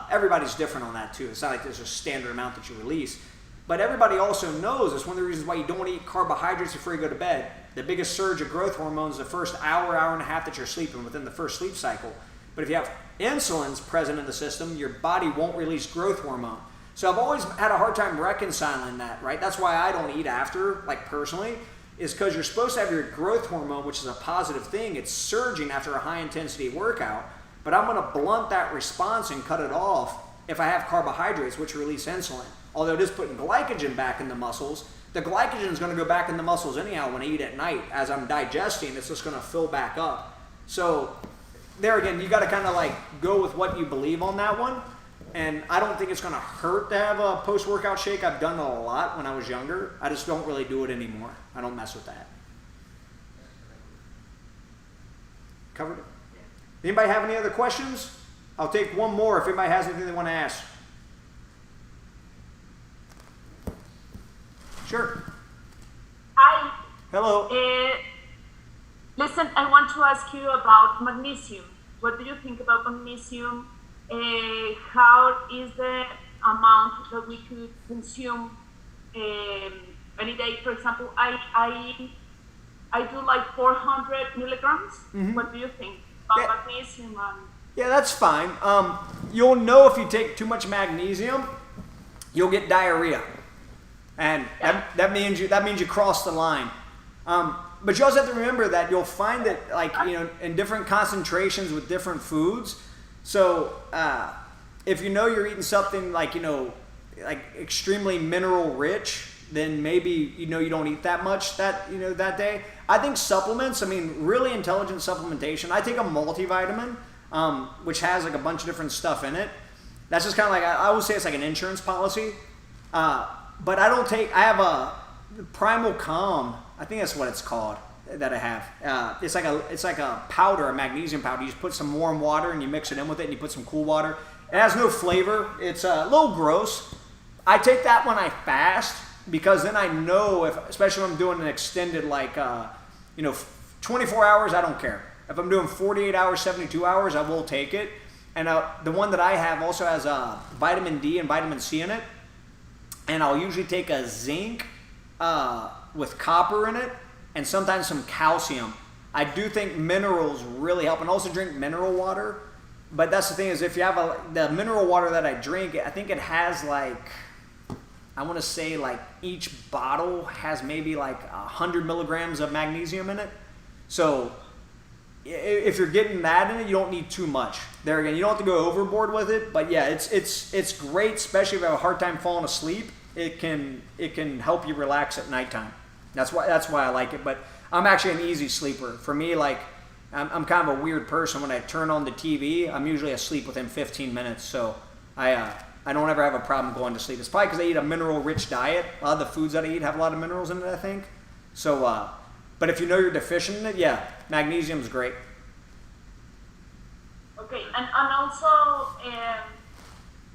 Everybody's different on that too. It's not like there's a standard amount that you release. But everybody also knows it's one of the reasons why you don't want to eat carbohydrates before you go to bed. The biggest surge of growth hormones the first hour and a half that you're sleeping, within the first sleep cycle. But if you have insulin's present in the system, your body won't release growth hormone. So I've always had a hard time reconciling that, right? That's why I don't eat after, like personally, is because you're supposed to have your growth hormone, which is a positive thing. It's surging after a high intensity workout, but I'm going to blunt that response and cut it off if I have carbohydrates, which release insulin. Although it is putting glycogen back in the muscles, the glycogen is going to go back in the muscles anyhow when I eat at night. As I'm digesting, it's just going to fill back up. So there again, you got to kind of like go with what you believe on that one. And I don't think it's going to hurt to have a post-workout shake. I've done it a lot when I was younger. I just don't really do it anymore. I don't mess with that. Covered it? Anybody have any other questions? I'll take one more if anybody has anything they want to ask. Sure. Hi. Hello. Listen, I want to ask you about magnesium. What do you think about magnesium? How is the amount that we could consume any day? For example, I do like 400 milligrams. Mm-hmm. What do you think about magnesium? Yeah, that's fine. You'll know if you take too much magnesium, you'll get diarrhea, and that means you cross the line. but you also have to remember that you'll find that, like, you know, in different concentrations with different foods. So if you know you're eating something like, you know, like extremely mineral rich, then maybe, you know, you don't eat that much that, you know, that day. I think supplements, I mean, really intelligent supplementation. I take a multivitamin, which has like a bunch of different stuff in it. That's just kind of like, I would say it's like an insurance policy. But I don't take, I have a Primal Calm, I think that's what it's called, that I have. It's like a powder, a magnesium powder. You just put some warm water and you mix it in with it, and you put some cool water. It has no flavor. It's a little gross. I take that when I fast, because then I know, if, especially when I'm doing an extended, like, you know, 24 hours, I don't care. If I'm doing 48 hours, 72 hours, I will take it. And the one that I have also has vitamin D and vitamin C in it. And I'll usually take a zinc with copper in it, and sometimes some calcium. I do think minerals really help, and also drink mineral water. But that's the thing, is if you have the mineral water that I drink, I think it has like, I want to say like each bottle has maybe like 100 milligrams of magnesium in it. So if you're getting that in it, you don't need too much. There again, you don't have to go overboard with it. But yeah, it's great, especially if you have a hard time falling asleep. It can help you relax at nighttime. That's why I like it. But I'm actually an easy sleeper. For me, like, I'm kind of a weird person. When I turn on the TV, I'm usually asleep within 15 minutes. So I don't ever have a problem going to sleep. It's probably because I eat a mineral-rich diet. A lot of the foods that I eat have a lot of minerals in it, I think. So, but if you know you're deficient in it, yeah, magnesium's great. Okay, and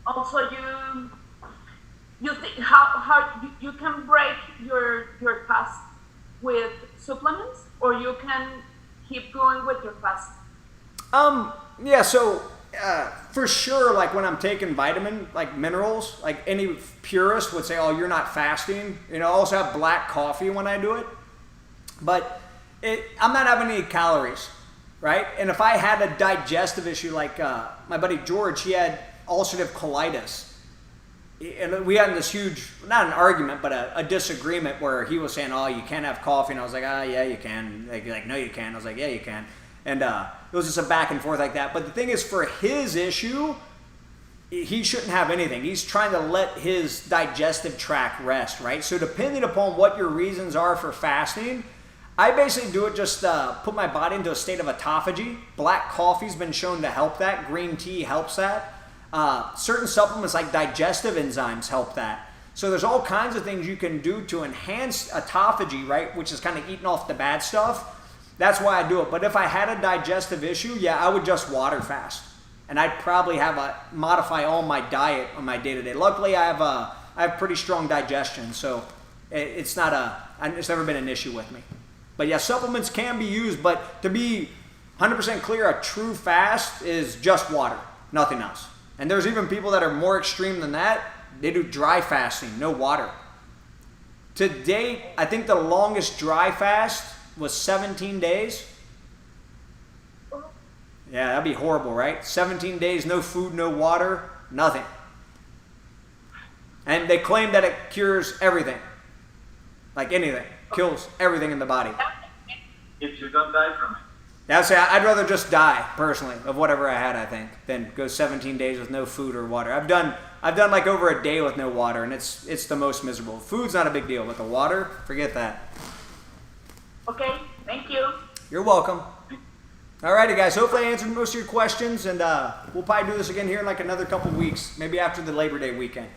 also you think how you can break your fast with supplements, or you can keep going with your fast? Yeah, so for sure, like when I'm taking vitamin, like minerals, like any purist would say, oh, you're not fasting. You know, I also have black coffee when I do it. But I'm not having any calories, right? And if I had a digestive issue, like my buddy George, he had ulcerative colitis. And we had this huge, not an argument, but a disagreement where he was saying, oh, you can't have coffee. And I was like, yeah, you can. Like, no, you can't. I was like, yeah, you can. And it was just a back and forth like that. But the thing is, for his issue, he shouldn't have anything. He's trying to let his digestive tract rest, right? So depending upon what your reasons are for fasting, I basically do it just put my body into a state of autophagy. Black coffee's been shown to help that. Green tea helps that. Certain supplements like digestive enzymes help that. So there's all kinds of things you can do to enhance autophagy, right? Which is kind of eating off the bad stuff. That's why I do it. But if I had a digestive issue, yeah, I would just water fast. And I'd probably modify all my diet on my day-to-day. Luckily, I have pretty strong digestion, so it's never been an issue with me. But yeah, supplements can be used, but to be 100% clear, a true fast is just water, nothing else. And there's even people that are more extreme than that. They do dry fasting, no water. To date, I think the longest dry fast was 17 days. Yeah, that'd be horrible, right? 17 days, no food, no water, nothing. And they claim that it cures everything. Like anything. Kills everything in the body. If you don't die from it. I'd rather just die, personally, of whatever I had, I think, than go 17 days with no food or water. I've done like over a day with no water, and it's the most miserable. Food's not a big deal, but the water, forget that. Okay, thank you. You're welcome. Alrighty, guys. Hopefully I answered most of your questions, and we'll probably do this again here in like another couple weeks, maybe after the Labor Day weekend.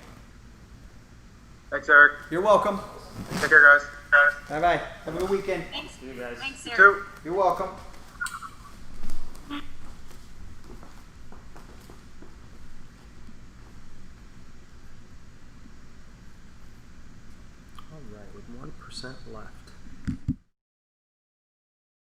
Thanks, Eric. You're welcome. Take care, guys. Bye-bye. Have a good weekend. Thanks. You guys. Thanks, You Eric. too. You're welcome. All right, with 1% left.